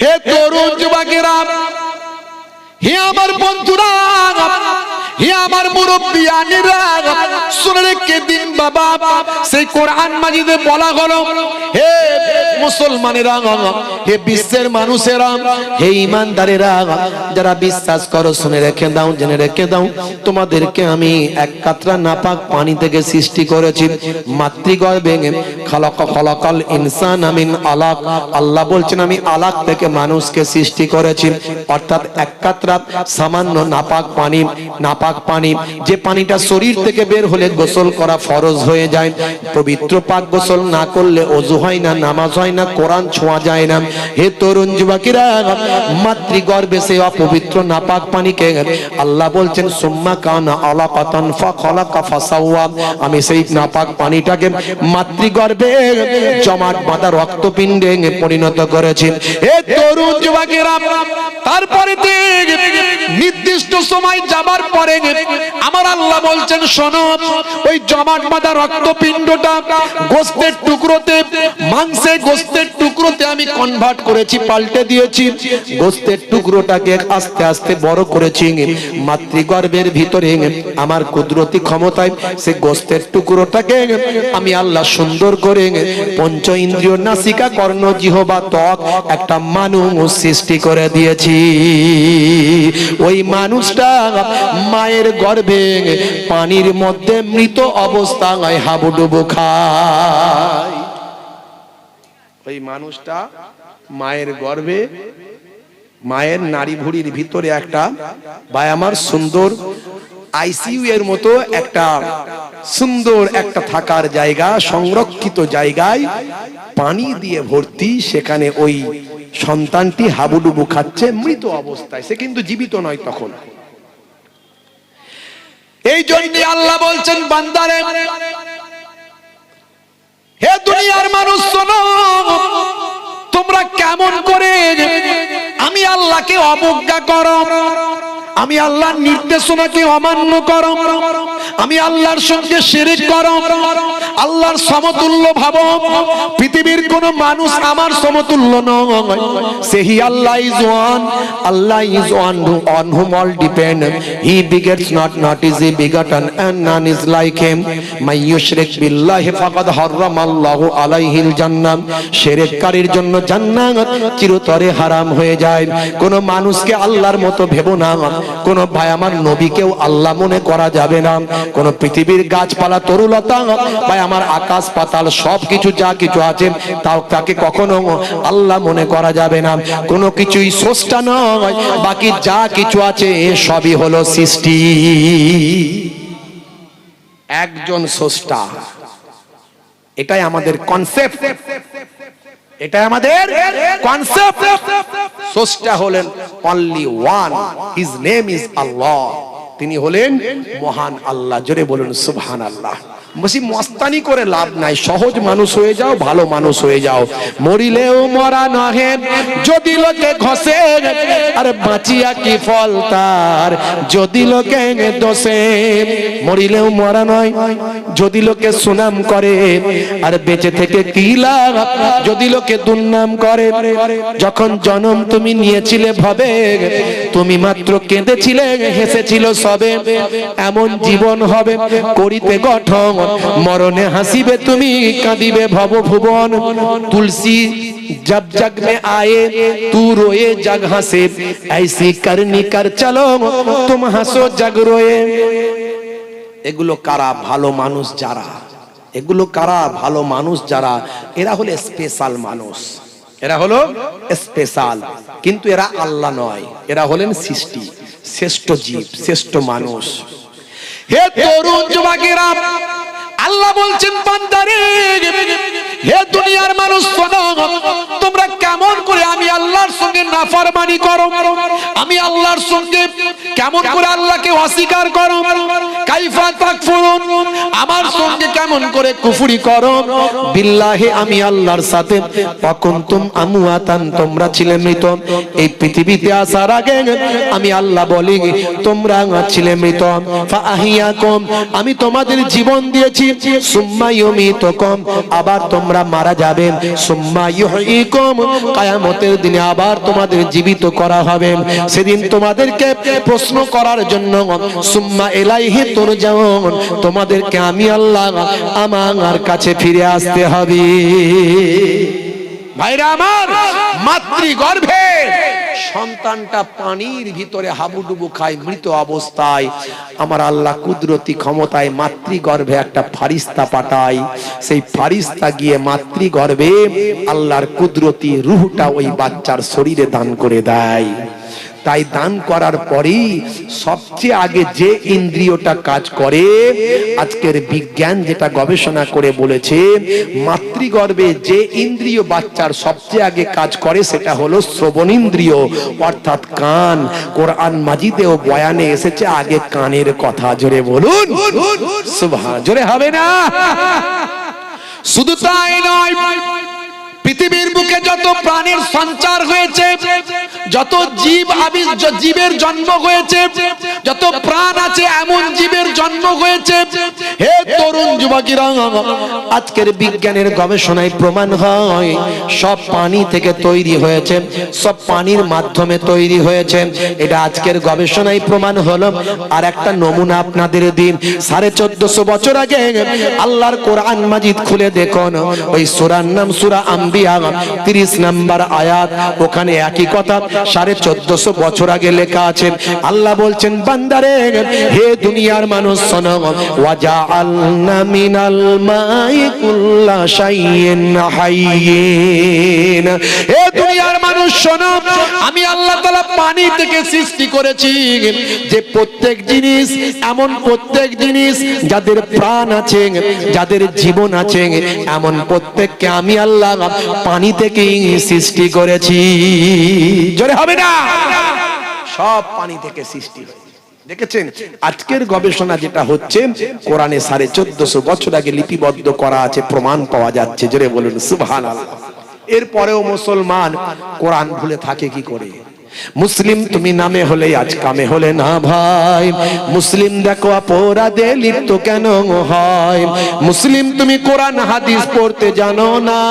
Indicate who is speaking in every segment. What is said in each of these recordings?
Speaker 1: হে তরুণ যুবকেরা, হে আমার বন্ধুরা, হে আমার মুরব্বিয়ানেরা, শুনে রেখে দিন বাবা, সেই কোরআন মাজিদে বলা হলো, হে মুসলমানেরা, হে বিশ্বের মানুষেরা, হে ঈমানদারেরা, যারা বিশ্বাস করো শুনে রেখে দাও, জেনে রেখে দাও, তোমাদেরকে আমি এক কাতরা নাপাক পানি থেকে সৃষ্টি করেছি মাতৃগর্ভে। খলাকাল ইনসানা মিন আলাক, আল্লাহ বলছেন আমি আলাক থেকে মানুষকে সৃষ্টি করেছি। অর্থাৎ এক কাতরা সামান্য নাপাক পানি, যে পানিটা শরীর থেকে বের হলে গোসল করা ফরজ হয়ে যায়। পবিত্র পাক গোসল না করলে ওযু হয় না, নামাজ হয় না, কোরআন ছোঁয়া যায় না। হে তরুণ যুবকেরা, মাতৃগর্ভে সেই অপবিত্র নাপাক পানিকে আল্লাহ বলছেন সুম্মা কানা আলাকাতান ফাখালাকা ফাসাওয়া, আমি সেই নাপাক পানিটাকে মাতৃগর্ভে জমাট বাঁধা রক্তপিণ্ডে পরিণত করেছি। হে তরুণ যুবকেরা, তারপরে নির্দিষ্ট সময় যাবার পরে আমার আল্লাহ বলছেন শোনো, ওই জমাট বাঁধা রক্তপিণ্ডটা গোস্তের টুকরোতে, মাংসে গোস্তের টুকরোতে আমি কনভার্ট করেছি, পাল্টে দিয়েছি। গোস্তের টুকরোটাকে আস্তে আস্তে বড় করেছি। মাতৃগর্ভের ভিতরে আমার কুদরতি ক্ষমতায় সে গোস্তের টুকরোটাকে আমি আল্লাহ সুন্দর করে পঞ্চ ইন্দ্রিয়, নাসিকা, কর্ণ, জিহ্বা, ত্বক একটা মানুষ সৃষ্টি করে দিয়েছি। ওই মানুষটা মায়ের গর্ভে পানির মধ্যে মৃত অবস্থায় হাবুডুবু খায়। ওই মানুষটা মায়ের গর্ভে, মায়ের নাড়ি ভুড়ির ভিতরে একটা আমার সুন্দর আইসিইউ এর মতো একটা সুন্দর একটা থাকার জায়গা, সংরক্ষিত জায়গায় পানি দিয়ে ভর্তি। সেখানে ওই সন্তানটি হাবুডুবু খাচ্ছে মৃত অবস্থায়, সে কিন্তু জীবিত নয় তখন। এই জন্য আল্লাহ বলছেন বান্দারে, হে দুনিয়ার মানুষ শোনো, তোমরা কেমন করে আমি আল্লাহকে অবজ্ঞা করো, আমি আল্লাহর নির্দেশনাকে অমান্য করো, আমি আল্লাহর সঙ্গে শিরক করো, আল্লাহর সমতুল্য ভাবো। পৃথিবীর কোন মানুষ আমার সমতুল্য নয়। সেই Allah is one, Allah is one on whom all depend. He begets not is he begotten, and none is like him. may yushrik billahi faqad harrama Allahu alayhi al-jannah. শিরককারীর জন্য জান্নাত চিরতরে হারাম হয়ে যায়। কোন মানুষকে আল্লাহর মতো ভেবো না, কোন ভাই আমার নবীকেও আল্লাহ মনে করা যাবে না। কোন পৃথিবীর গাছপালা, তরুলতা, ভাই আমার আকাশ পাতাল সবকিছু যা কিছু আছে তাও তাকে কখনো আল্লাহ মনে করা যাবে না। কোনো কিছুই স্রষ্টা নয়, বাকি যা কিছু আছে সবই হলো সৃষ্টি। একজন স্রষ্টা, এটাই আমাদের কনসেপ্ট, এটাই আমাদের কনসেপ্ট। স্রষ্টা হলেন only one, his name is Allah, তিনি হলেন মহান আল্লাহ। জোরে বলুন সুবহানাল্লাহ। বেশি মস্তানি করে লাভ নাই, সহজ মানুষ হয়ে যাও, ভালো মানুষ হয়ে যাও। মরিলেও মরা নহে যদি লোকে ঘষে, আর বাঁচিয়া কি ফল তার যদি লোকে দোষে। মরিলেও মরা নয় যদি লোকে সুনাম করে, আর বেঁচে থেকে কি লাভ যদি লোকে দুর্নাম করে। যখন জন্ম তুমি নিয়েছিলে ভবে, তুমি মাত্র কেঁদেছিলে, হেসেছিল সবে। এমন জীবন হবে করিতে গঠন, মরণে হাসিবে তুমি, কাঁদিবে ভব ভুবন। তুলসী जब जग में आए तू रोए जग हंसे, ऐसी करनी कर चलो तुम हंसो जग रोए। এগুলো কারা? ভালো মানুষ যারা, এগুলো কারা? ভালো মানুষ যারা, এরা হলো স্পেশাল মানুষ, এরা হলো স্পেশাল। কিন্তু এরা আল্লাহ নয়, এরা হলেন সৃষ্টি, শ্রেষ্ঠ জীব, শ্রেষ্ঠ মানুষ। হে তরুণ যুবকেরা, আল্লাহ বলছেন বান্দারে, হে দুনিয়ার মানুষ শোনো, তোমরা কেমন করে আমি আল্লাহর সঙ্গে নাফরমানি করো, আমি আল্লাহর সঙ্গে কেমন করে আল্লাহকে অস্বীকার করো। কাইফা তাকফুরুন, আমার সঙ্গে কেমন করে কুফরি করো। বিল্লাহি, আমি আল্লাহর সাথে। ফাকুনতুম আমওয়াতান, তোমরা ছিলে মৃত। এই পৃথিবীতে আসার আগে আমি আল্লাহ বলি তোমরা ছিলে মৃত। ফাআহিয়াকুম, আমি তোমাদের জীবন দিয়েছি। সুম্মা ইউমিতুকুম, আবার তোমরা মারা যাবে। সুম্মা ইউহয়িকুম, কিয়ামতের কিয়ামতের দিনে আবার তোমাদের জীবিত করা হবে। সেদিন তোমাদেরকে প্রশ্ন করার জন্য সুম্মা ইলাইহি তুরজাউন, তোমাদেরকে আমি আল্লাহ আমার কাছে ফিরে আসতে হবে। ভাইরা আমার, মাতৃগর্ভে সন্তানটা পানির ভিতরে হাবুডুবু খায় মৃত অবস্থায়, আমার আল্লাহ কুদরতি ক্ষমতায় মাতৃগর্ভে একটা ফারিস্তা পাঠায়। সেই ফারিস্তা গিয়ে মাতৃগর্ভে আল্লাহর কুদরতি রূহটা ওই বাচ্চার শরীরে দান করে দেয়। তাই দান করার পরেই সবচেয়ে আগে যে ইন্দ্রিয়টা কাজ করে, আজকের বিজ্ঞান যেটা গবেষণা করে বলেছে, মাতৃগর্ভে যে ইন্দ্রিয় বাচ্চার সবচেয়ে আগে কাজ করে সেটা হলো শ্রবণেন্দ্রিয়, অর্থাৎ কান। কোরআন মাজিদেও বয়ানে এসেছে আগে কানের কথা। জোরে বলুন সুবহান। জোরে হবে না? শুধু তাই নয়, পৃথিবীর বুকে যত প্রাণীর সঞ্চার হয়েছে, যত জীবের জন্ম হয়েছে, যত প্রাণ আছে এমন জীবের জন্ম হয়েছে, হে তরুণ যুবকেরা, আজকের বিজ্ঞানের গবেষণায় প্রমাণ হয় সব পানি থেকে তৈরি হয়েছে, সব পানির মাধ্যমে তৈরি হয়েছে। এটা আজকের গবেষণায় প্রমাণ হলো। আর একটা নমুনা আপনাদের দিন, 1450 বছর আগে আল্লাহর কোরআন মাজিদ খুলে দেখুন, ওই সূরার নাম সূরা আম্বিয়া, 30 নম্বর আয়াত। ওখানে একই কথা 1450 বছর আগে লেখা আছে। আল্লাহ বলছেন, বান্দারে, হে দুনিয়ার মানুষ শোনো, ওয়াজআলনা মিনাল মাই কুল্লা শাইইন হাইয়িন। হে দুনিয়ার মানুষ শোনো, আমি আল্লাহ তাআলা পানি থেকে সৃষ্টি করেছি যে প্রত্যেক জিনিস, এমন প্রত্যেক জিনিস যাদের প্রাণ আছে, যাদের জীবন আছে, এমন প্রত্যেককে আমি আল্লাহ পানি থেকেই সৃষ্টি করেছি। জোরে হবে না? সব পানি থেকে সৃষ্টি হয়েছে। দেখেছেন আজকের গবেষণা যেটা হচ্ছে, কোরআনে 1450 বছর আগে লিপিবদ্ধ করা আছে, প্রমাণ পাওয়া যাচ্ছে। জোরে বলুন সুবহানাল্লাহ। এরপরেও মুসলমান কোরআন ভুলে থাকে কি করে? মুসলিম তুমি নামে হলে আজ কামে হলে না ভাই। মুসলিম দেখো অপরাধে লিপ্ত কেন হয়? মুসলিম তুমি কোরআন হাদিস পড়তে জানো না।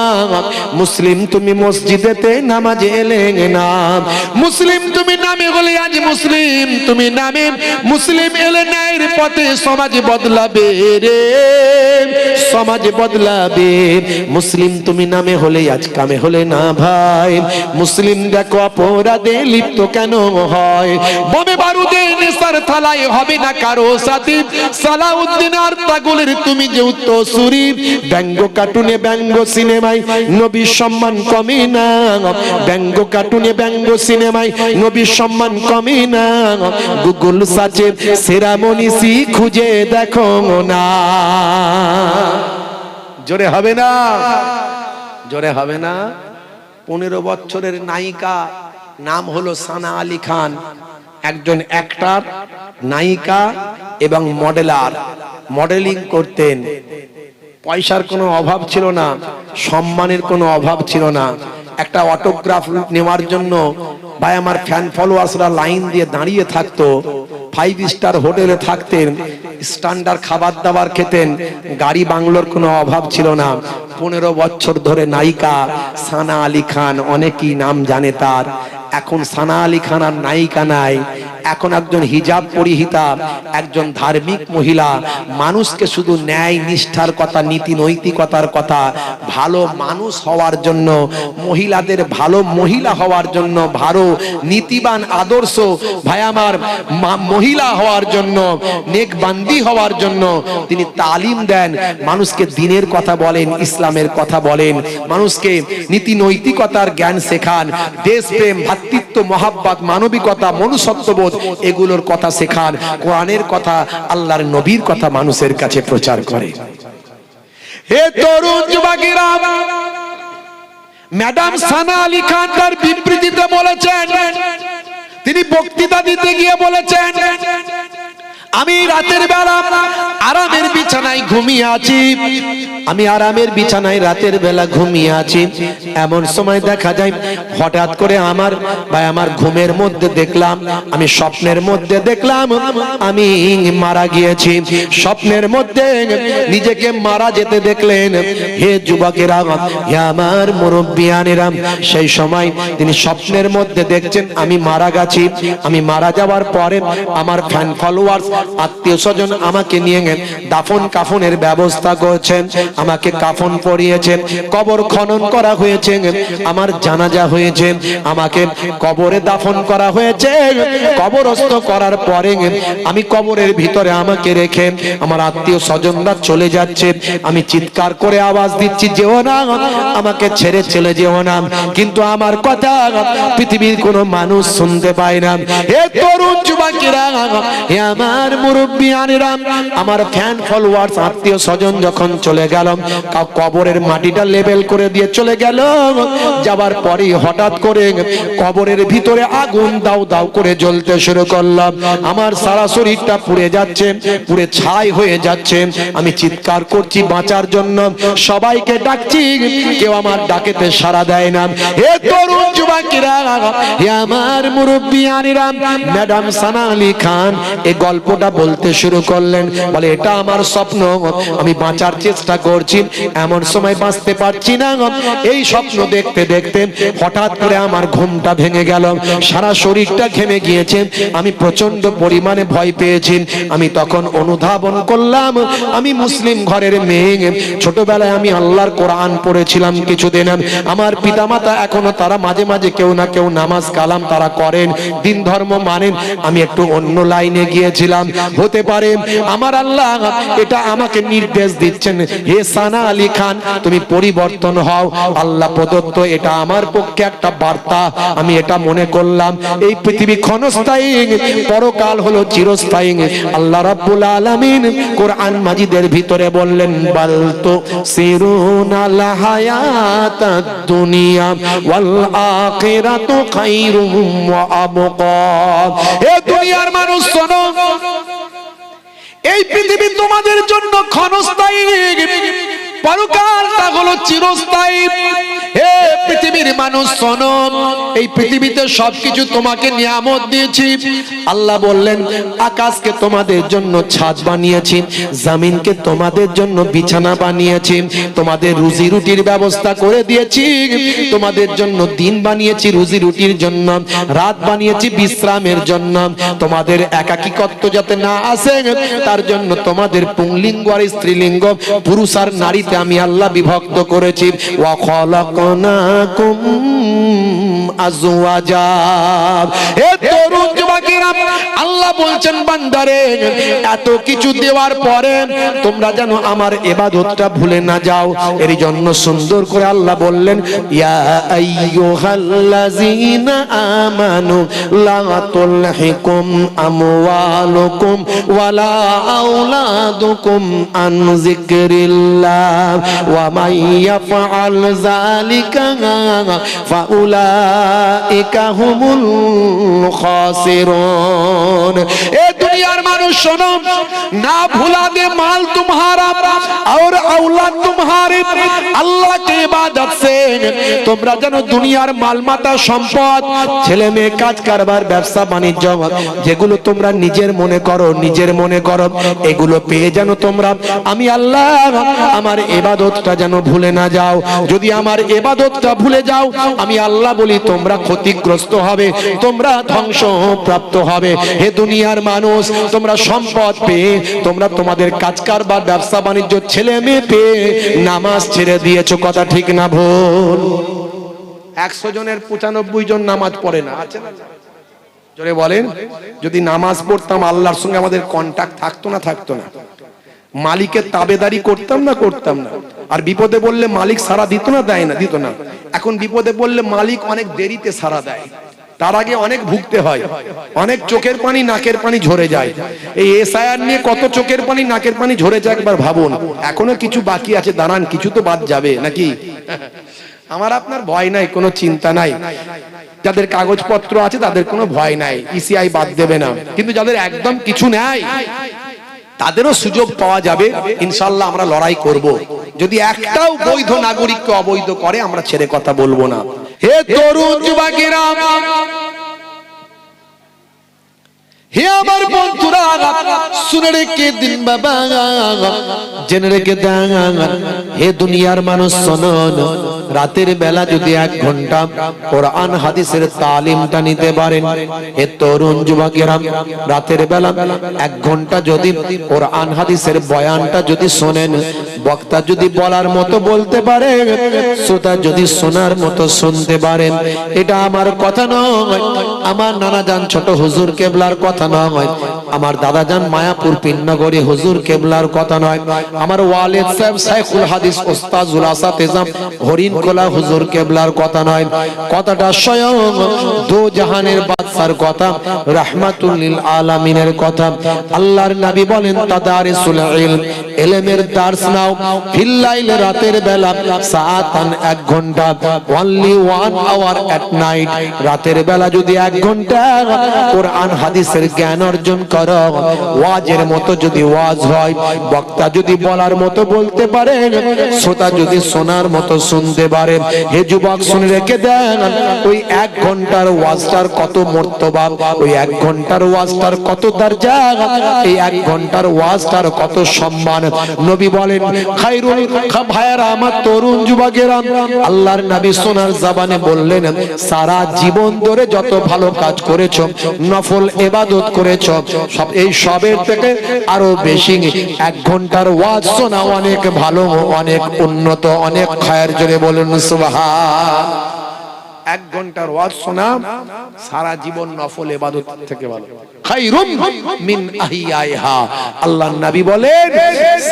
Speaker 1: মুসলিম তুমি মসজিদেতে নামাজে এলে না। মুসলিম তুমি নামে হলে আজ মুসলিম তুমি নামে, মুসলিম এলে ন্যায়ের পথে সমাজ বদলাবে রে, সমাজ বদলাবে। মুসলিম তুমি নামে হলে আজ কামে হলে না ভাই। মুসলিম দেখো অপরাধে লিপ্ত কেন হয়? বোমে বারুদে নেশার থালায় হবে না কারো সাথী। সালাউদ্দিন আর তাগুলের তুমি যে উত্তরসূরি। ব্যঙ্গ কার্টুনে ব্যঙ্গ সিনেমায় নবীর সম্মান কমে না। ব্যঙ্গ কার্টুনে ব্যঙ্গ সিনেমায় নবীর সম্মান কমে না। গুগল সার্চে সেরা মনীষী খুঁজে দেখো না। জোরে হবে না? জোরে হবে না? 15 বছরের নায়িকা, নাম হলো সানা আলী খান, একজন অ্যাক্টর, নায়িকা এবং মডেলার। মডেলিং করতেন। পয়সার কোনো অভাব ছিল না, সম্মানের কোনো অভাব ছিল না। একটা অটোগ্রাফ নেওয়ার জন্য ভাই আমার ফ্যান ফলোয়ার্সরা লাইন দিয়ে দাঁড়িয়ে থাকতো। 5 স্টার হোটেলে থাকতেন, স্ট্যান্ডার্ড খাবার দাবার খেতেন, গাড়ি বাংলোর কোনো অভাব ছিল না। 15 বছর ধরে নায়িকা সানা আলী খান, অনেকেই নাম জানে তার। এখন সানা আলী খান আর নায়িকা নাই, এখন একজন হিজাব পরিহিতা, একজন ধার্মিক মহিলা। মানুষকে শুধু ন্যায় নিষ্ঠার কথা, নীতি নৈতিকতার কথা, ভালো মানুষ হওয়ার জন্য, মহিলাদের ভালো মহিলা হওয়ার জন্য, ভালো নীতিবান আদর্শ ভাই আমার মহিলা হওয়ার জন্য, নেকবান্দি হওয়ার জন্য তিনি তালিম দেন। মানুষকে দিনের কথা বলেন, ইসলামের কথা বলেন, মানুষকে নীতি নৈতিকতার জ্ঞান শেখান, দেশপ্রেম, ভ্রাতৃত্ব, মহাব্বত, মানবিকতা, মনুষ্যত্ববোধ এগুলোর কথা শেখান। কোরআনের কথা, আল্লাহর নবীর কথা মানুষের কাছে প্রচার করে। হে তরুণ যুবকেরা, ম্যাডাম সানা আলী খান তার বিবৃতিতে বলেছেন, তিনি বক্তৃতা দিতে গিয়ে বলেছেন, আমি রাতের বেলা আরামের বিছানায় ঘুমিয়ে আছি, আমি আরামের বিছানায় রাতের বেলা ঘুমিয়ে আছি। এমন সময় দেখা যায় হঠাৎ করে আমার ঘুমের মধ্যে দেখলাম, আমি স্বপ্নের মধ্যে দেখলাম আমি মারা গিয়েছি। স্বপ্নের মধ্যে নিজেকে মারা যেতে দেখলেন। হে যুবকেরা, হে আমার মুরব্বিয়ানেরা, সেই সময় তিনি স্বপ্নের মধ্যে দেখছেন আমি মারা গেছি। আমি মারা যাওয়ার পরে আমার ফ্যান ফলোয়ার্স, আত্মীয় স্বজন আমাকে নিয়ে দাফন কাফনের ব্যবস্থা করছেন, আমাকে কাফন পরিয়েছে, কবর খনন করা হয়েছে, আমার জানাজা হয়েছে, আমাকে কবরে দাফন করা হয়েছে। কবরস্থ করার পরে আমি কবরের ভিতরে আমাকে রেখে আমার আত্মীয় স্বজনরা চলে যাচ্ছে। আমি চিৎকার করে আওয়াজ দিচ্ছি, যেও না, আমাকে ছেড়ে চলে যেও না। কিন্তু আমার কথা পৃথিবীর কোনো মানুষ শুনতে পায় না। হে তরুণ যুবকেরা, হে আমার মুরব্বিয়ানেরা, আমার ফ্যান ফলোয়ার্স, আত্মীয় স্বজন যখন চলে গেল, কবরের মাটিটা লেবেল করে দিয়ে চলে গেল। যাবার পরে হঠাৎ করে কবরের ভিতরে আগুন দাউ দাউ করে জ্বলতে শুরু করলাম। আমার সারা শরীরটা পুড়ে যাচ্ছে, পুড়ে ছাই হয়ে যাচ্ছে। আমি চিৎকার করছি বাঁচার জন্য, সবাইকে ডাকছি, কেউ আমার ডাকেতে সাড়া দেয় না। হে তরুণ যুবকেরা, হে আমার মুরব্বিয়ানেরা, ম্যাডাম সানা আলী খান এই গল্পটা বলতে শুরু করলেন। বলে, এটা আমার স্বপ্ন, আমি বাঁচার চেষ্টা করছি, এমন সময় বাঁচতে পারছি না। এই স্বপ্ন দেখতে দেখতে হঠাৎ করে আমার ঘুমটা ভেঙে গেল, সারা শরীরটা ঘেমে গিয়েছে, আমি প্রচন্ড পরিমাণে ভয় পেয়েছি। আমি তখন অনুধাবন করলাম আমি মুসলিম ঘরের মেয়ে, ছোটবেলায় আমি আল্লাহর কোরআন পড়েছিলাম কিছুদিন। আমার পিতামাতা এখনো তারা মাঝে মাঝে কেউ না কেউ নামাজ কালাম তারা করেন, দিন ধর্ম মানেন। আমি একটু অন্য লাইনে গিয়েছিলাম, হতে পারে আমার আল্লাহ এটা আমাকে নির্দেশ দিচ্ছেন, হে সানা আলী খান তুমি পরিবর্তন হও, আল্লাহ প্রদত্ত এটা আমার পক্ষে একটা বার্তা। আমি এটা মনে করলাম, এই পৃথিবী ক্ষণস্থায়ী, পরকাল হলো চিরস্থায়ী। আল্লাহ রাব্বুল আলামিন কোরআন মাজিদের ভিতরে বললেন, বালতু সিরুনাল হায়াতাদ দুনিয়া ওয়াল আখিরাতু খায়রুম ওয়া আবকা। এ দুনিয়ার মানুষ শোনো, এই পৃথিবী তোমাদের জন্য ক্ষণস্থায়ী, পরকালটা হলো চিরস্থায়ী। হে পৃথিবীর মানুষ শোনো, এই পৃথিবীতে সবকিছু তোমাকে নিয়ামত দিয়েছি। আল্লাহ বললেন, আকাশকে তোমাদের জন্য ছাদ বানিয়েছি, জমিনকে তোমাদের জন্য বিছানা বানিয়েছি, তোমাদের রুজি রুটির ব্যবস্থা করে দিয়েছি, তোমাদের জন্য দিন বানিয়েছি রুজি রুটির জন্য, রাত বানিয়েছি বিশ্রামের জন্য, তোমাদের একাকিত্ব যাতে না আসে তার জন্য তোমাদের পুংলিঙ্গ আর স্ত্রীলিঙ্গ, পুরুষ আর নারীতে আমি আল্লাহ বিভক্ত করেছি। ওয়া খালাকনাকুম আজওয়াজা। হে তরুণ যুবকেরা, আল্লাহ বলছেন বান্দারে, এত কিছু দেওয়ার পরে তোমরা যেন আমার ইবাদতটা ভুলে না যাও। এর জন্য সুন্দর করে আল্লাহ বললেন, ইয়া আইয়ুহাল্লাযীনা আমানু লা তুলহিকুম আমওয়ালুকুম ওয়ালা আওলাদুকুম আন যিকরিল্লাহ ওয়া মান ইয়াফআল যালিকা ফাউলাইকা হুমুল খাসিরুন। এ দুনিয়ার মানুষ শোনো, না ভুলা দে মাল तुम्हारा और औलाद तुम्हारे, अल्लाह के इबादत से তোমরা যেন দুনিয়ার মালমাতা সম্পদ, ছেলে মেয়ে, কাজ কারবার, ব্যবসা বাণিজ্য, যেগুলো তোমরা নিজের মনে করো, এগুলো পেয়ে যেন তোমরা আমি আল্লাহ আমার ইবাদতটা যেন ভুলে না যাও। যদি আমার ইবাদতটা ভুলে যাও, আমি আল্লাহ বলি তোমরা ক্ষতিগ্রস্ত হবে, তোমরা ধ্বংস প্রাপ্ত হবে। হে দুনিয়ার মানুষ, তোমরা সম্পদ পেয়ে তোমরা তোমাদের কাজ কারবার, ব্যবসা বাণিজ্য, ছেলে মেয়ে পেয়ে নামাজ ছেড়ে দিয়েছো, কথা ঠিক না ভুল? 100 জনের 95 জন নামাজ পড়ে না, আছে না? জোরে বলেন। যদি নামাজ পড়তাম আল্লাহর সঙ্গে আমাদের কন্টাক্ট থাকতো না, মালিকের তাবেদারি করতাম না। আর বিপদে বললে মালিক সারা দিত না। এখন বিপদে বললে মালিক অনেক দেরিতে সারা দেয়, তার আগে অনেক ভুগতে হয়, অনেক চোখের পানি নাকের পানি ঝরে যায়। এই এসআইআর নিয়ে কত চোখের পানি নাকের পানি ঝরে যায় একবার ভাবুন। এখনো কিছু বাকি আছে, দাঁড়ান, কিছু তো বাদ যাবে নাকি? আমার আপনার ভয় নাই, কোনো চিন্তা নাই। যাদের কাগজপত্র আছে তাদের কোনো ভয় নাই, ইসিআই বাদ দেবে না। কিন্তু যাদের একদম কিছু নাই তাদেরও সুযোগ পাওয়া যাবে ইনশাআল্লাহ। আমরা লড়াই করব। যদি একটাও বৈধ নাগরিককে অবৈধ করে আমরা ছেড়ে কথা বলবো না। হে তরুণ যুবকেরা, হে আমার বন্ধুরা, শুনে রেখে দিন বাবা, জেনে রেখে দেন। হে দুনিয়ার মানুষ শোনো, রাতের বেলা যদি 1 ঘন্টা কোরআন হাদিসের তালিমটা নিতে পারেন, হে তরুণ যুবকেরা, রাতের বেলা 1 ঘন্টা যদি কোরআন হাদিসের বয়ানটা যদি শোনেন, বক্তা যদি বলার মতো বলতে পারে, শ্রোতা যদি শোনার মতো শুনতে পারেন, এটা আমার কথা নয়, আমার নানা জান ছোট হুজুর কেবলার কথা নয়, আমার দাদা জান মায়াপুর পিন্নগরী হুজুর কেবলার কথা নয়, আমার ওয়ালিদ সাহেব শাইখুল হাদিস ওস্তাজুল আসাতেজাম হরিণখোলা হুজুর কেবলার কথা নয়। কথাটা স্বয়ং দো জাহানের বাদশার কথা, রাহমাতুল লিল আলামিনের কথা। আল্লাহর নবী বলেন, তাদারিসুল ইলম, ইলমের দার্স নাও, ফিল লাইল, রাতের বেলা, সাআতান, 1 ঘন্টা, অনলি 1 আওয়ার এট নাইট, রাতের বেলা যদি 1 ঘন্টা কোরআন হাদিসের জ্ঞান অর্জন করো, ওয়াজের মতো যদি ওয়াজ হয়, বক্তা যদি বলার মতো বলতে পারে, শ্রোতা যদি শোনার মতো শুনতে পারে, হে যুবক শুনে রেখে দেন, ওই 1 ঘন্টার ওয়াজটার কত মর্তবা, ওই 1 ঘন্টার ওয়াজটার কত দরজা, এই 1 ঘন্টার ওয়াজটার কত সম্মান। নবী বলেন, খায়রুল, ভাইয়েরা আমার তরুণ যুবকেরা, আল্লাহর নবী সোনার জবানে বললেন, সারা জীবন ধরে যত ভালো কাজ করেছো, নফল ইবাদত করেছো, সব এই সবের থেকে আরো বেশি 1 ঘন্টার ওয়াজ শোনা অনেক ভালো, অনেক উন্নত, অনেক খায়ের। জোরে বলুন সুবহান। 1 ঘন্টার ওয়াজ শোনা সারা জীবন নফল ইবাদত থেকে ভালো। খায়রুম মিন আহিয়াইহা, আল্লাহর নবী বলেন,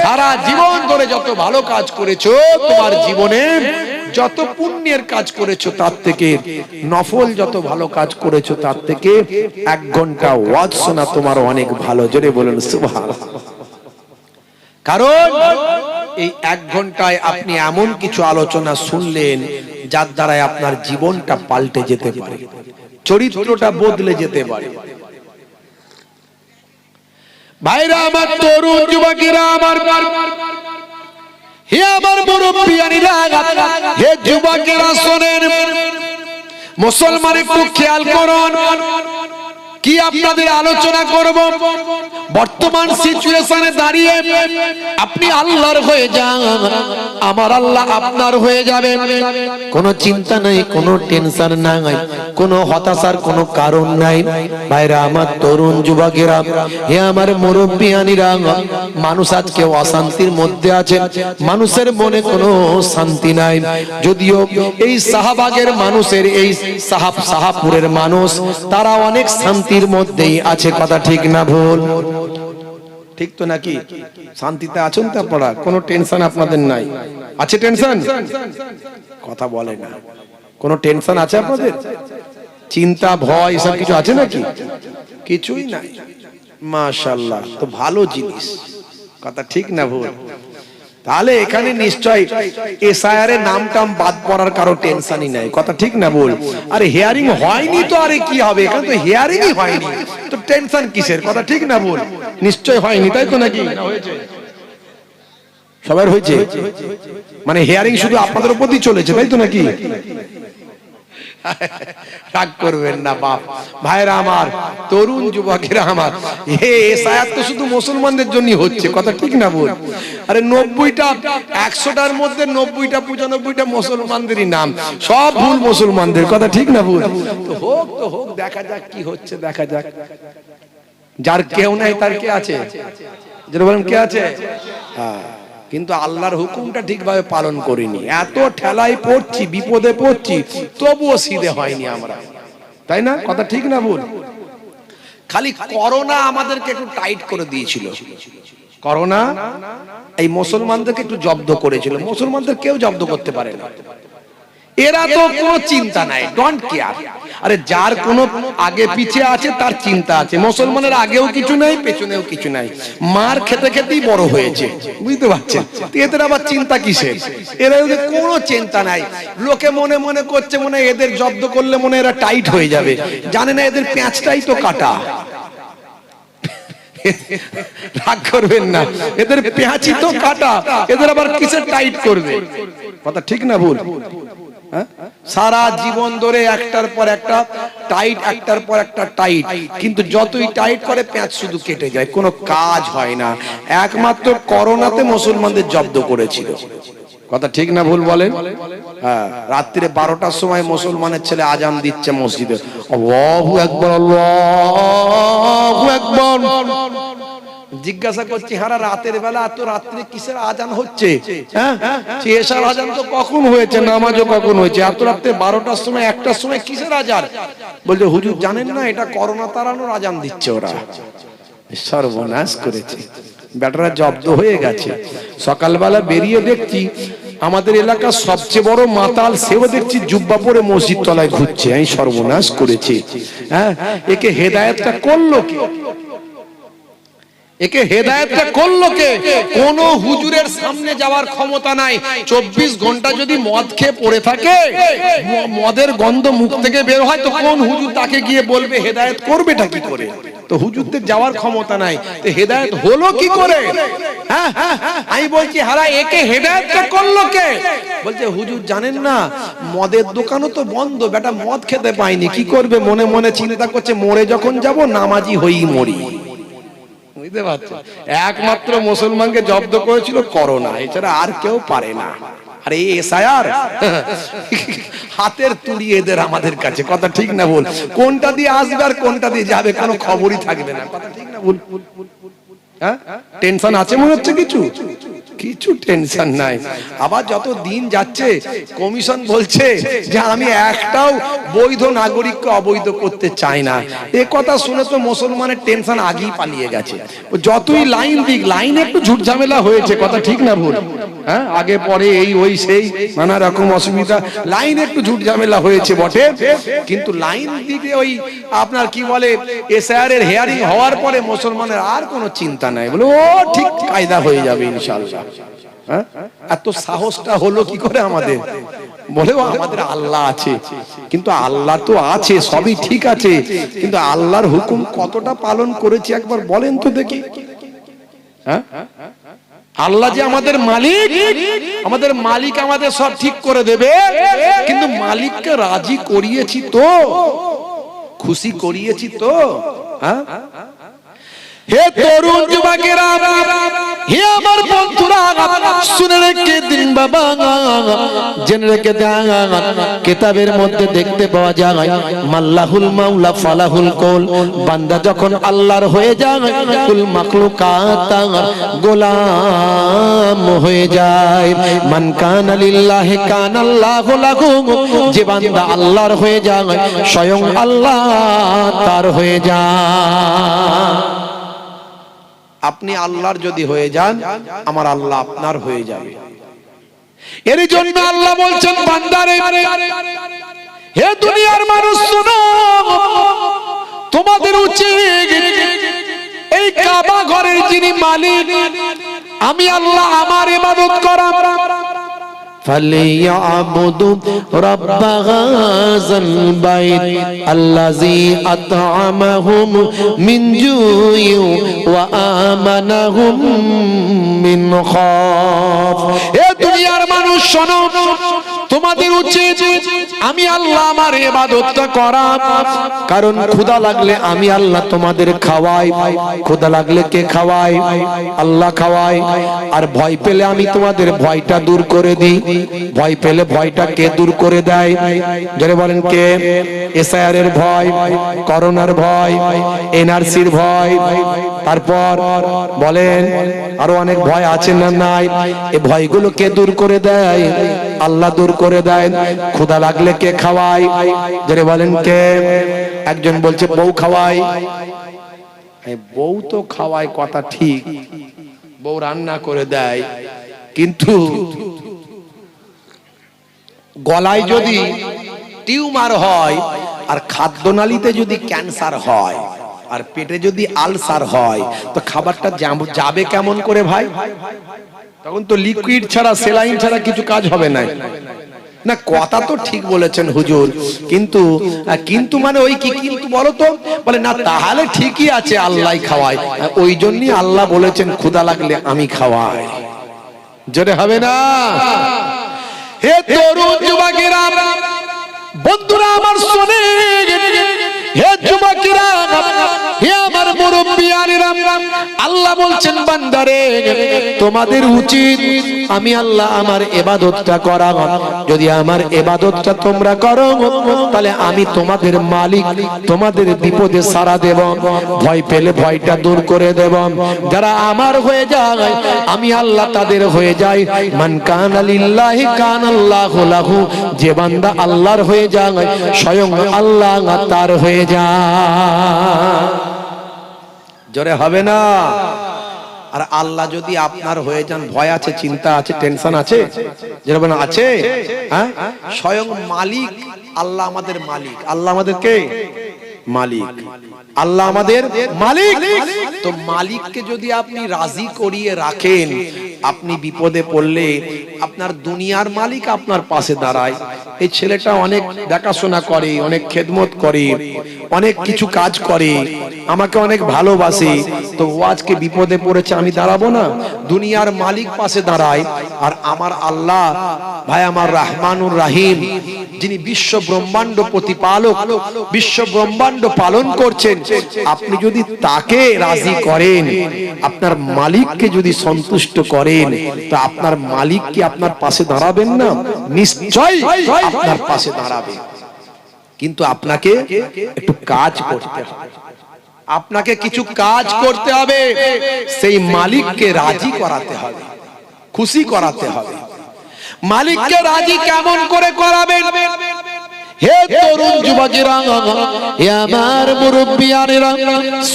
Speaker 1: সারা জীবন ধরে যত ভালো কাজ করেছো, তোমার জীবনে যত পুণ্যের কাজ করেছো তার থেকে, নফল যত ভালো কাজ করেছো তার থেকে 1 ঘন্টা ওয়াজ শোনা তোমার অনেক ভালো। জোরে বলুন সুবহানাল্লাহ। কারণ এই 1 ঘন্টায় আপনি এমন কিছু আলোচনা শুনলেন যার দ্বারাই আপনার জীবনটা পাল্টে যেতে পারে, চরিত্রটা বদলে যেতে পারে। ভাইরা আমার, তরুণ যুবকেরা আমার, হে আমার মুরব্বিয়ানিরা, হে যুবকেরা শোনেন, মুসলমান একটু খেয়াল করুন, কি আপনাদের আলোচনা করব। বর্তমান সিচুয়েশনে দাঁড়িয়ে আপনি আল্লাহর হয়ে যান, আমার আল্লাহ আপনার হয়ে যাবে, কোনো চিন্তা নাই, কোনো টেনশন নাই, কোনো হতাশার কোনো কারণ নাই। ভাইরা আমার, তরুণ যুবকেরা, হে আমার মুরব্বিয়ানিরা, মানুষ আজকে অশান্তির মধ্যে আছে, মানুষের মনে কোনো শান্তি নাই। যদিও এই শাহবাগের মানুষের, এই শাহপুরের মানুষ, তারা অনেক শান্তির মধ্যেই আছে, কথা ঠিক না ভুল? ঠিক তো নাকি? শান্তিতে আছেন তো আপনারা? কোনো টেনশন আপনাদের নাই? আছে টেনশন? কথা বলে না। কোনো টেনশন আছে আপনাদের? চিন্তা, ভয় এসব কিছু আছে নাকি? কিছুই নাই। মাশাআল্লাহ, তো ভালো জিনিস, কথা ঠিক না ভুল? তাহলে এখানে নিশ্চয় এসআইআর এর নামটাম বাদ পড়ার কারো টেনশনই নাই, কথা ঠিক না বল? আরে হিয়ারিং হয়নি তো, আরে কি হবে, এখানে তো হিয়ারিংই হয়নি, তো টেনশন কিসের, কথা ঠিক না বল? নিশ্চয় হয়নি, তাই তো নাকি? সবার হয়েছে, মানে হিয়ারিং শুধু আপনাদের উপরই চলেছে, তাই তো নাকি? রাগ করবেন না বাপ, ভাইরা আমার, তরুণ যুবকেরা আমার, এসআইআর তো শুধু মুসলমানদের জন্য হচ্ছে, কথা ঠিক না বল? আরে 90টা, 100টার মধ্যে 90টা 95টা মুসলমানদেরই নাম, সব ভুল মুসলমানদের, কথা ঠিক না বল? তো হোক, দেখা যাক কি হচ্ছে, দেখা যাক। যার কেউ নাই তার কে আছে? যেটা বলেন কে আছে? হ্যাঁ, কিন্তু আল্লাহর হুকুমটা ঠিকভাবে পালন করিনি, এত ঠেলায় পড়ছি, বিপদে পড়ছি, তবুও সিধে হয়নি আমরা, তাই না? কথা ঠিক না ভুল? খালি করোনা আমাদেরকে একটু টাইট করে দিয়েছিল, করোনা এই মুসলমানদেরকে একটু জব্দ করেছিল, মুসলমানদের কেউ জব্দ করতে পারে না। এরা তো কোনো চিন্তা নাই, ডোন্ট কেয়ার। আরে যার কোনো আগে পিছে আছে তার চিন্তা আছে। মুসলমানের আগেও কিছু নাই, পেছনেও কিছু নাই, মার খেতে খেতেই বড় হয়েছে, বুঝতে পারছেন? এদের আবার চিন্তা কিসের? এরা কোনো চিন্তা নাই। লোকে মনে মনে করছে মনে এদের জব্দ করলে মনে এরা টাইট হয়ে যাবে, জানে না এদের পেঁচটাই তো কাটা। রাগ করবেন না, এদের পেঁচি তো কাটা, এদের আবার কিসের টাইট করবে? কথা ঠিক না ভুল? সারা জীবন ধরে একটার পর একটা টাইট, একটার পর একটা টাইট, কিন্তু যতই টাইট করে পেঁচ শুধু কেটে যায়, কোনো কাজ হয় না। একমাত্র করোনাতে মুসলমানদের জব্দ করেছিল। কথা ঠিক না ভুল বলেন? হ্যাঁ, রাত্রিরে 12টার সময় মুসলমানের ছেলে আজান দিচ্ছে মসজিদে, আল্লাহু আকবার, আল্লাহু আকবার। জিজ্ঞাসা করছি, হারা রাতের বেলা এত রাত্রে কিসের আজান হচ্ছে? হ্যাঁ, এশার আজান তো কখন হয়েছে, নামাজও কখন হয়েছে, এত রাত্রে 12টার সময় 1টার সময় কিসের আজান? বলছে হুজুর জানেন না, এটা করোনা তাড়ানোর আজান দিচ্ছে ওরা। সর্বনাশ করেছে, ব্যাটারা জব্দ হয়ে গেছে। সকালবেলা বেরিয়ে দেখছি আমাদের এলাকার সবচেয়ে বড় মাতাল, সেও দেখছি জুব্বা পরে মসজিদ তলায় ঘুরছে। আমি সর্বনাশ করেছি। হ্যাঁ, একে হেদায়েতটা করলো কে? একে হেদায়েতটা করলো কে? কোন হুজুরের সামনে যাওয়ার ক্ষমতা নাই। 24 ঘন্টা যদি মদ খেয়ে পড়ে থাকে, মদের গন্ধ মুখ থেকে বের হয়, তো কোন হুজুর তাকে গিয়ে বলবে হেদায়েত করবেটা কি করে? তো হুজুরদের যাওয়ার ক্ষমতা নাই, তো হেদায়েত হলো কি করে? হ্যাঁ, আমি বলছি হারা একে হেদায়েতটা করলো কে? বলছে হুজুর জানেন না, মদের দোকানও তো বন্ধ, বেটা মদ খেতে পাইনি, কি করবে? মনে মনে চিন্তা করছে মরে যখন যাব নামাজি হয়েই মরি। বুঝতে পারছেন? একমাত্র মুসলমানকে জব্দ করেছিল করোনা, এছাড়া আর কেউ পারে না। আর এই এসআইআর হাতের তুড়ি এদের আমাদের কাছে। কথা ঠিক না ভুল? কোনটা দিয়ে আসবে আর কোনটা দিয়ে যাবে কোনো খবরই থাকবে না। কথা ঠিক না ভুল? হ্যাঁ, টেনশন আছে মনে হচ্ছে? কিছু টেনশন নাই। আবার যত দিন যাচ্ছে কমিশন বলছে যে আমি একটাও বৈধ নাগরিককে অবৈধ করতে চাই না। এ কথা শুনে তো মুসলমানের টেনশন আগেই পালিয়ে গেছে। যতই লাইন দিক, লাইনে একটু ঝুট ঝামেলা হয়েছে। কথা ঠিক না ভুল? হ্যাঁ, আগে পরে এই ওই সেই নানা রকম অসুবিধা, লাইন একটু ঝুট ঝামেলা হয়েছে বটে, কিন্তু লাইন দিকে ওই আপনার কি বলে এসআইআর এর হিয়ারিং হওয়ার পরে মুসলমানের আর কোনো চিন্তা নাই, বলে ও ঠিক কায়দা হয়ে যাবে ইনশাআল্লাহ। হ্যাঁ, এত সাহসটা হলো কি করে আমাদের? বলেও আমাদের আল্লাহ আছে, কিন্তু আল্লাহ তো আছে, সবই ঠিক আছে, কিন্তু আল্লাহর হুকুম কতটা পালন করেছি একবার বলেন তো দেখি। হ্যাঁ, আল্লাহ যে আমাদের মালিক, আমাদের মালিক আমাদের সব ঠিক করে দেবে, কিন্তু মালিককে রাজি করিয়েছি তো, খুশি করিয়েছি তো? হ্যাঁ, হে তরুণ যুবকেরা, হে আমার বন্ধুরা, শুনে রেখে দিন বাবা, জেনে রেখে দেন, কিতাবের মধ্যে দেখতে পাওয়া যায় মাল্লাহুল মাওলা ফালাহুল কওল। বান্দা যখন আল্লাহর হয়ে যায়, কুল মাখলুকাত গোলাম হয়ে যায়। মান কানা লিল্লাহি কানাল্লাহু লাহু, যে বান্দা আল্লাহর হয়ে যায় স্বয়ং আল্লাহ তার হয়ে যায়। আপনি আল্লাহর যদি হয়ে যান, আমার আল্লাহ আপনার হয়ে যাবে। এর জন্য আল্লাহ বলছেন বান্দারে, হে দুনিয়ার মানুষ শোনো, তোমাদের উচিত এই কাবা ঘরের যিনি মালিক আমি আল্লাহ, আমার ইবাদত করা। فليعبدوا رب هذا البيت الذي أطعمهم من جوع وآمنهم من خوف। এ দুনিয়ার মানুষ শোনো, তোমাদের উচিত আমি আল্লাহ আমার ইবাদতটা করা, কারণ ক্ষুধা লাগলে আমি আল্লাহ তোমাদের খাওয়াই। ক্ষুধা লাগলে কে খাওয়ায়? আল্লাহ খাওয়ায়। আর ভয় পেলে আমি তোমাদের ভয়টা দূর করে দিই। ভয় পেলে ভয়টা কে দূর করে দেয়? যারা বলেন কে? এসআইআর এর ভয়, করোনার ভয়, এনআরসির ভয়, তারপর বলেন আরো অনেক ভয় আছে না নাই? এই ভয়গুলো কে দূর করে দেয়? আল্লাহ দূর করে দেয়। ক্ষুধা লাগলে কে খাওয়ায়? যারা বলেন কে? একজন বলছে বউ খাওয়ায়। বউ তো খাওয়ায়, কথা ঠিক, বউ রান্না করে দেয়, কিন্তু গলায় যদি টিউমার হয়, আর খাদ্যনালীতে যদি ক্যান্সার হয়, আর পেটে যদি আলসার হয়, তো খাবারটা যাবে কেমন করে ভাই? তখন তো লিকুইড ছাড়া, সেলাইন ছাড়া কিছু কাজ হবে না। না, কথা তো ঠিক বলেছেন হুজুর, কিন্তু কিন্তু মানে ওই কি কিন্তু বলো তো? বলে না, তাহলে ঠিকই আছে, আল্লাহ খাওয়ায়, ওই জন্যই আল্লাহ বলেছেন ক্ষুধা লাগলে আমি খাওয়াই। জোরে হবে না? হে তরুণ যুবকেরা, বন্ধুরা আমার শোনে, হে যুবকেরা, হে আমার মুরব্বিয়ানেরা, আল্লাহ বলছেন বান্দারে তোমাদের উচিত আমি আল্লাহ আমার ইবাদতটা করা। যদি আমার ইবাদতটা তোমরা করো তাহলে আমি তোমাদের মালিক, তোমাদের বিপদে সারা দেব, ভয় পেলে ভয়টা দূর করে দেব। যারা আমার হয়ে যায় আমি আল্লাহ তাদের হয়ে যাই। মান কানা লিল্লাহি কানাল্লাহু লাহু, যে বান্দা আল্লাহর হয়ে যায় স্বয়ং আল্লাহ তার হয়ে যায়। জোরে হবে না? আর আল্লাহ যদি আপনার হয়ে যান, ভয় আছে, চিন্তা আছে, টেনশন আছে, যেরকম আছে, হ্যাঁ, স্বয়ং মালিক আল্লাহ আমাদের মালিক। আল্লাহ আমাদের কে? মালিক। আল্লাহ আমাদের মালিক। তো মালিককে যদি আপনি রাজি করিয়ে রাখেন, আপনি বিপদে পড়লে আপনার দুনিয়ার মালিক আপনার পাশে দাঁড়ায়। এই ছেলেটা অনেক দেখাশোনা করে, অনেক খেদমত করে, অনেক কিছু কাজ করে, আমাকে অনেক ভালোবাসে, তো ও আজকে বিপদে পড়েছে, আমি দাঁড়াবো না? দুনিয়ার মালিক পাশে দাঁড়ায়, আর আমার আল্লাহ ভাই আমার রহমানুর রাহিম, যিনি বিশ্ব ব্রহ্মাণ্ড প্রতিপালক, বিশ্ব ব্রহ্মাণ্ড পালন করছেন, আপনি যদি তাকে রাজি করেন, আপনার মালিককে যদি সন্তুষ্ট করেন, তো আপনার মালিক কি আপনার পাশে দাঁড়াবেন না? নিশ্চয়ই আপনার পাশে দাঁড়াবে। কিন্তু আপনাকে একটু কাজ করতে হবে, আপনাকে কিছু কাজ করতে হবে, সেই মালিককে রাজি করাতে হবে, খুশি করাতে হবে। মালিককে রাজি কেমন করে করাবেন? হে তরুণ যুবকেরা, হে আমার মুরব্বিয়ানেরা,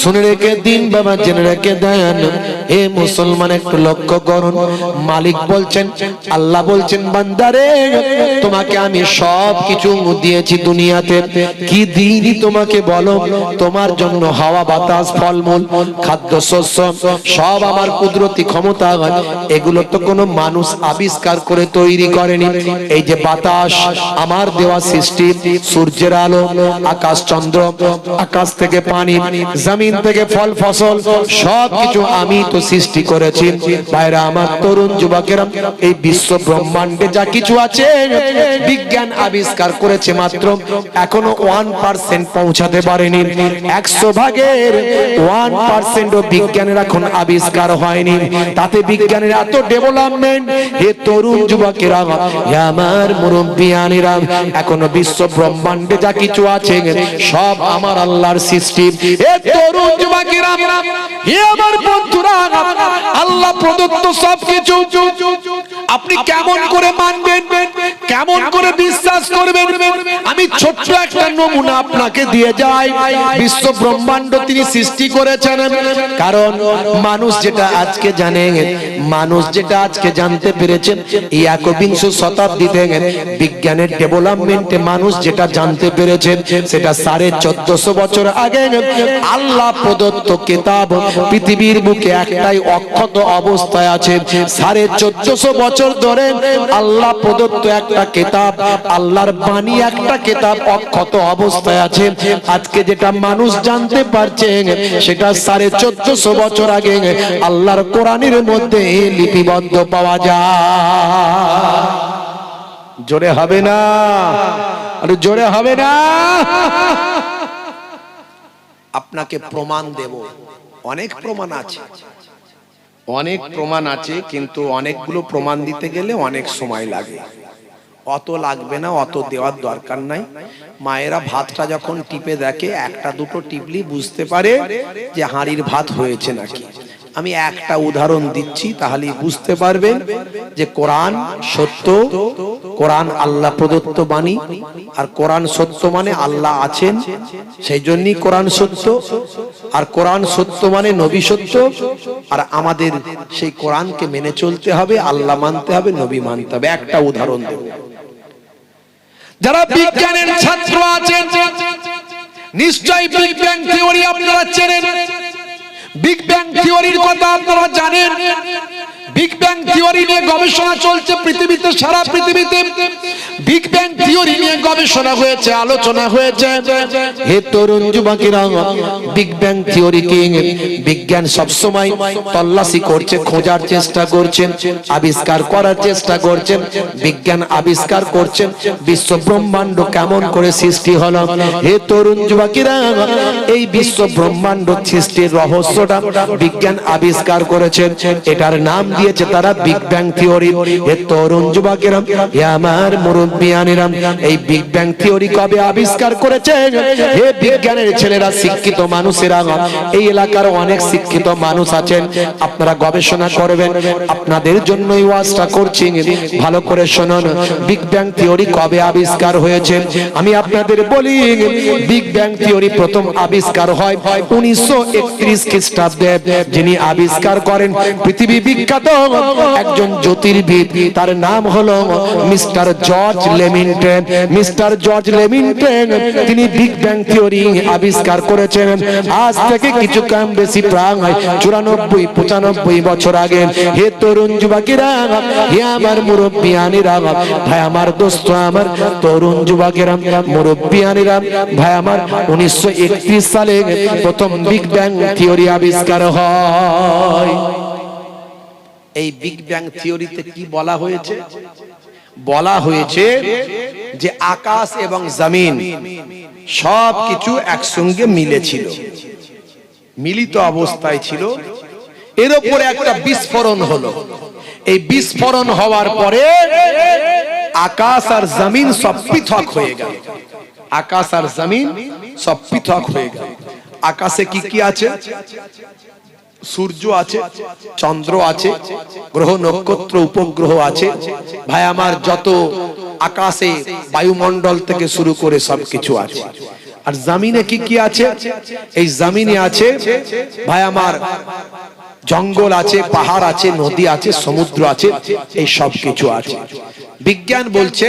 Speaker 1: শুনে রেখে দিন বাবা, জেনে রেখে দেন। হে মুসলমান, একটু লক্ষ্য করুন। মালিক বলছেন, আল্লাহ বলছেন, বান্দারে তোমাকে আমি সব কিছু দিয়েছি দুনিয়াতে, কি দিইনি তোমাকে বলো? তোমার জন্য হাওয়া, বাতাস, ফলমূল, খাদ্য, শস্য সব আমার কুদরতি ক্ষমতা। এগুলো তো কোনো মানুষ আবিষ্কার করে তৈরি করেনি। এই যে বাতাস আমার দেওয়া সৃষ্টি, সূর্যের আলো, আকাশ চন্দ্র, আকাশ থেকে পানি, জমিন থেকে ফল ফসল, সব কিছু আমি তো সৃষ্টি করেছি। ভাইরা আমার, তরুণ যুবকেরা, এই বিশ্ব ব্রহ্মাণ্ডে যা কিছু আছে বিজ্ঞান আবিষ্কার করেছে মাত্র এখনো 1% পৌঁছাতে পারেনি। 100 ভাগের 1% বিজ্ঞানের এখন আবিষ্কার হয়নি। তাতে বিজ্ঞানের এত ডেভেলপমেন্ট। হে তরুণ যুবকেরা, হে আমার মুরব্বিয়ানেরা, এখনো বিশ্ব ব্রহ্মাণ্ডে যা কিছু আছে সব আমার আল্লাহর সৃষ্টি। হে তরুণ যুবকেরা, হে আমার বন্ধুরা, আল্লাহ প্রদত্ত সবকিছু আপনি কেমন করে মানবেন, কেমন করে বিশ্বাস করবেন? আমি ছোট্ট একটা নমুনা আপনাকে দিয়ে যাই। বিশ্ব ব্রহ্মাণ্ড তিনি সৃষ্টি করেছেন, কারণ মানুষ যেটা আজকে জানে, মানুষ যেটা আজকে জানতে পেরেছেন, এই 21শ শতাব্দীতে বিজ্ঞানের ডেভেলপমেন্টে মানুষ যেটা জানতে পেরেছেন, সেটা 1450 বছর আগে আল্লাহ প্রদত্ত কিতাব পৃথিবীর বুকে একটাই অক্ষত অবস্থায় আছে। 1450 বছর ধরে আল্লাহ প্রদত্ত একটা কিতাব, আল্লাহর বাণী একটা কিতাব অক্ষত অবস্থায় আছে। আজকে যেটা মানুষ জানতে পারছে, সেটা 1450 বছর আগে আল্লাহর কোরআনের মধ্যে লিপিবদ্ধ পাওয়া যায়। জোরে হবে না? আরে জোরে হবে না? আপনাকে প্রমাণ দেব, অনেক প্রমাণ আছে, অনেক প্রমাণ আছে, কিন্তু অনেকগুলো প্রমাণ দিতে গেলে অনেক সময় লাগে। অত লাগবে না, অত দেওয়ার দরকার নাই। মায়েরা ভাতটা যখন টিপে দেখে, একটা দুটো টিপলি বুঝতে পারে যে হাঁড়ির ভাত হয়েছে নাকি। আমি একটা উদাহরণ দিচ্ছি, তাহলেই বুঝতে পারবেন যে কোরআন সত্য, কোরআন আল্লাহ প্রদত্ত বাণী, আর কোরআন সত্য মানে আল্লাহ আছেন, সেই জন্যই কোরআন সত্য। আর কোরআন সত্য মানে নবী সত্য, আর আমাদের সেই কোরআনকে মেনে চলতে হবে, আল্লাহ মানতে হবে, নবী মানতে হবে। একটা উদাহরণ দেব। যারা বিজ্ঞানের ছাত্র আছেন নিশ্চয়ই বিগ ব্যাং থিওরি আপনারা চেনেন। বিগ ব্যাং থিওরির কথা আপনারা জানেন। বিগ ব্যাং থিওরি নিয়ে গবেষণা চলছে পৃথিবীতে, সারা পৃথিবীতে বিগ ব্যাং থিওরি নিয়ে গবেষণা হয়েছে, আলোচনা হয়েছে। হে তরুণ যুবকেরা, বিগ ব্যাং থিওরি কি বিজ্ঞান সবসময় তল্লাশি করছে, খোঁজার চেষ্টা করছেন, আবিষ্কার করার চেষ্টা করছেন। বিজ্ঞান আবিষ্কার করছেন বিশ্ব ব্রহ্মাণ্ড কেমন করে সৃষ্টি হলো। হে তরুণ যুবকেরা, এই বিশ্ব ব্রহ্মাণ্ড সৃষ্টির রহস্যটা বিজ্ঞান আবিষ্কার করেছেন। এটার নাম দিয়েছে তারা বিগ ব্যাং থিওরি। হে তরুণ যুবকেরা, হে আমার মুরব্বিয়ানেরা, এই বিগ ব্যাং থিওরি কবে আবিষ্কার করেছে? হে বিজ্ঞানের ছেলেরা, শিক্ষিত মানুষেরা, এই এলাকার অনেক শিক্ষিত মানুষ আছেন, আপনারা গবেষণা করবেন। আপনাদের জন্যই ওয়াজটা করছি, ভালো করে শুনুন। বিগ ব্যাং থিওরি কবে আবিষ্কার হয়েছে আমি আপনাদের বলি। বিগ ব্যাং থিওরি প্রথম আবিষ্কার হয় 1931 খ্রিস্টাব্দে। যিনি আবিষ্কার করেন পৃথিবী বিখ্যাত একজন জ্যোতির্বিদ, তার নাম হলো মিস্টার জর্জ লেমিন্টন। মিস্টার জর্জ লেমিন্টন তিনি বিগ ব্যাং থিওরি আবিষ্কার করেছেন আজ থেকে কিছু কম বেশি প্রায় 94-95 বছর আগে। হে তরুণ যুবকেরা, হে আমার মুরব্বিয়ানেরা, ভাই আমার দোস্ত, আমার তরুণ যুবকেরা, মুরব্বিয়ানেরা, ভাই আমার 1931 সালে প্রথম বিগ ব্যাং থিওরি আবিষ্কার হয়। এই বিগ ব্যাং থিওরিতে কি বলা হয়েছে? বলা হয়েছে যে আকাশ এবং জমিন সবকিছু একসঙ্গে মিলেছিল, মিলিত অবস্থায় ছিল। এর উপরে একটা বিস্ফোরণ হলো। এই বিস্ফোরণ হওয়ার পরে আকাশ আর জমিন সব পৃথক হয়ে গেল। আকাশ আর জমিন সব পৃথক হয়ে গেল। আকাশে কি কি আছে? সূর্য আছে, চন্দ্র আছে, গ্রহ নক্ষত্র উপগ্রহ আছে। ভাই আমার যত আকাশে বায়ুমণ্ডল থেকে শুরু করে সবকিছু আছে। আর জমিনে কি কি আছে? এই জমিনে আছে ভাই আমার জঙ্গল আছে, পাহাড় আছে, নদী আছে, সমুদ্র আছে, এই সব কিছু আছে। বিজ্ঞান বলছে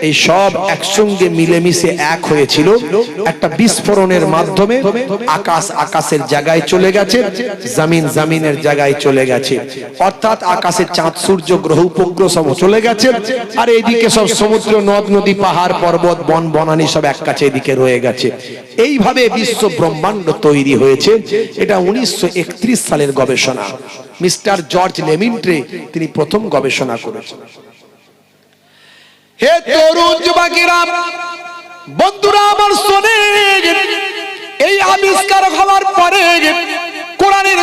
Speaker 1: এই সব একসঙ্গে মিলেমিশে এক হয়েছিল একটা বিস্ফোরণের মাধ্যমে। আকাশ আকাশের জায়গায় চলে গেছে, জমিন জমিনের জায়গায় চলে গেছে। অর্থাৎ আকাশে চাঁদ সূর্য গ্রহ উপগ্রহ সব চলে গেছে, আর এইদিকে সব সমুদ্র নদ নদী পাহাড় পর্বত বন বনানী সব এক কাছে এদিকে রয়ে গেছে। এইভাবে বিশ্ব ব্রহ্মাণ্ড তৈরি হয়েছে। এটা 1931 সালের গবেষণা। মিস্টার জর্জ লেমিন্টন তিনি প্রথম গবেষণা করেছেন। হে তরুণ যুবকেরা, বন্ধুরা আমার শোনেন, এই আবিষ্কার হওয়ার পরে কোরআনের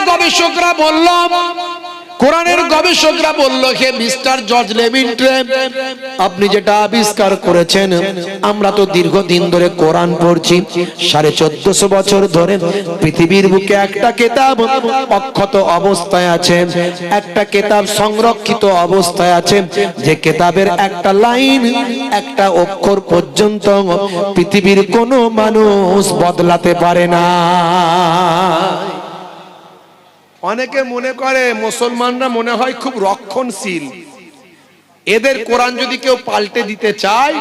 Speaker 1: গবেষকরা বলল, হে মিস্টার জর্জ লেমিন্টন, আপনি যেটা আবিষ্কার করেছেন, আমরা তো দীর্ঘদিন ধরে কোরআন পড়ছি, 1450 বছর ধরে পৃথিবীর বুকে একটা কিতাব অক্ষত অবস্থায় আছে, একটা কিতাব সংরক্ষিত অবস্থায় আছে, যে কিতাবের একটা লাইন একটা অক্ষর পর্যন্ত পৃথিবীর কোনো মানুষ বদলাতে পারে না। অনেকে মনে করে মুসলমানরা মনে হয় খুব রক্ষণশীল, এদের কোরআন যদি কেউ পাল্টে দিতে চায়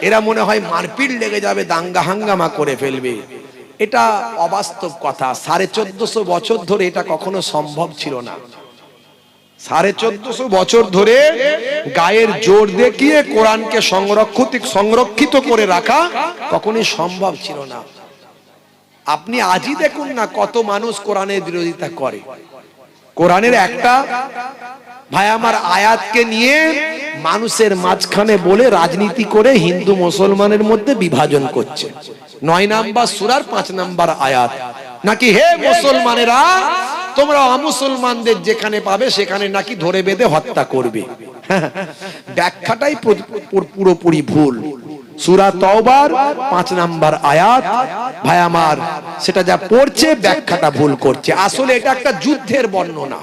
Speaker 1: এরা মনে হয় মারপিট লেগে যাবে, দাঙ্গা হাঙ্গামা করে ফেলবে। এটা অবাস্তব কথা। 1450 বছর ধরে এটা কখনো সম্ভব ছিল না। 1450 বছর ধরে গায়ের জোর দেখিয়ে কোরআনকে সংরক্ষিত করে রাখা কখনোই সম্ভব ছিল না। আপনি আজই দেখুন না কত মানুষ কোরআনের বিরোধিতা করে। কোরআনের একটা ভাই আমার আয়াতকে নিয়ে মানুষের মাঝখানে বলে রাজনীতি করে হিন্দু মুসলমানের মধ্যে বিভাজন করছে। 9 নাম্বার সূরার 5 নাম্বার আয়াত, নাকি হে মুসলমানেরা তোমরা অমুসলমানদের যেখানে পাবে সেখানে নাকি ধরে বেঁধে হত্যা করবে। ব্যাখ্যাটাই পুরোপুরি ভুল। সূরা তওবার 5 নাম্বার আয়াত ভাই আমার, সেটা যা পড়ছে ব্যাখ্যাটা ভুল করছে। আসলে এটা একটা যুদ্ধের বর্ণনা,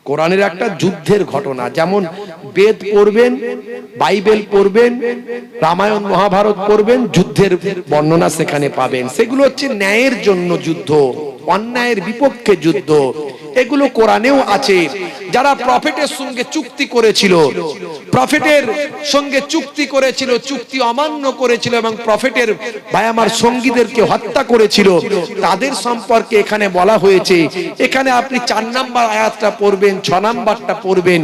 Speaker 1: কোরআনের একটা যুদ্ধের ঘটনা। যেমন বেদ পড়বেন, বাইবেল পড়বেন, রামায়ণ মহাভারত পড়বেন, যুদ্ধের বর্ণনা সেখানে পাবেন। সেগুলো হচ্ছে ন্যায়ের জন্য যুদ্ধ, অন্যায়ের বিপক্ষে যুদ্ধ, এগুলো কোরআনেও আছে। যারা প্রফেটের সঙ্গে চুক্তি করেছিল, প্রফেটের সঙ্গে চুক্তি করেছিল, চুক্তি অমান্য করেছিল এবং প্রফেটের ভাই আমার সঙ্গীদেরকে হত্যা করেছিল, তাদের সম্পর্কে এখানে বলা হয়েছে। এখানে আপনি 4 নাম্বার আয়াতটা পড়বেন, 6 নাম্বারটা পড়বেন,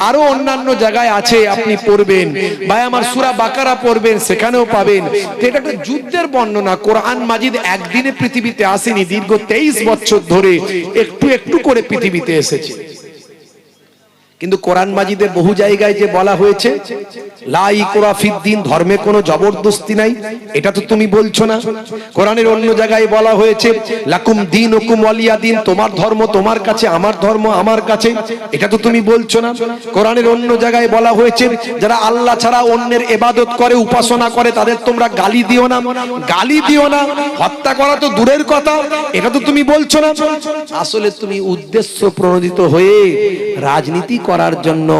Speaker 1: আরো অন্যান্য জায়গায় আছে আপনি পড়বেন। ভাই আমার সূরা বাকারা পড়বেন, সেখানেও পাবেন। এটা একটা যুদ্ধের বর্ণনা। কোরআন মাজিদ একদিনে পৃথিবীতে আসেনি, দীর্ঘ 23 বছর ধরে একটু একটু করে পৃথিবীতে এসেছে। কিন্তু কোরআন মাজিদে বহু জায়গায় যে বলা হয়েছে লা ইকরা ফিদ্দিন, ধর্মে কোনো জবরদস্তি নাই, এটা তো তুমি বলছো না। কোরআনের অন্য জায়গায় বলা হয়েছে লাকুম দীনুকুম ওয়ালিয়া দিন, তোমার ধর্ম তোমার কাছে, আমার ধর্ম আমার কাছে, এটা তো তুমি বলছো না। কোরআনের অন্য জায়গায় বলা হয়েছে যারা আল্লাহ ছাড়া অন্যের ইবাদত করে, উপাসনা করে, তাদের তোমরা গালি দিও না, গালি দিও না, হত্যা করা তো দূরের কথা, এটা তো তুমি বলছো না। আসলে তুমি উদ্দেশ্য প্রণোদিত হয়ে রাজনীতি করার জন্য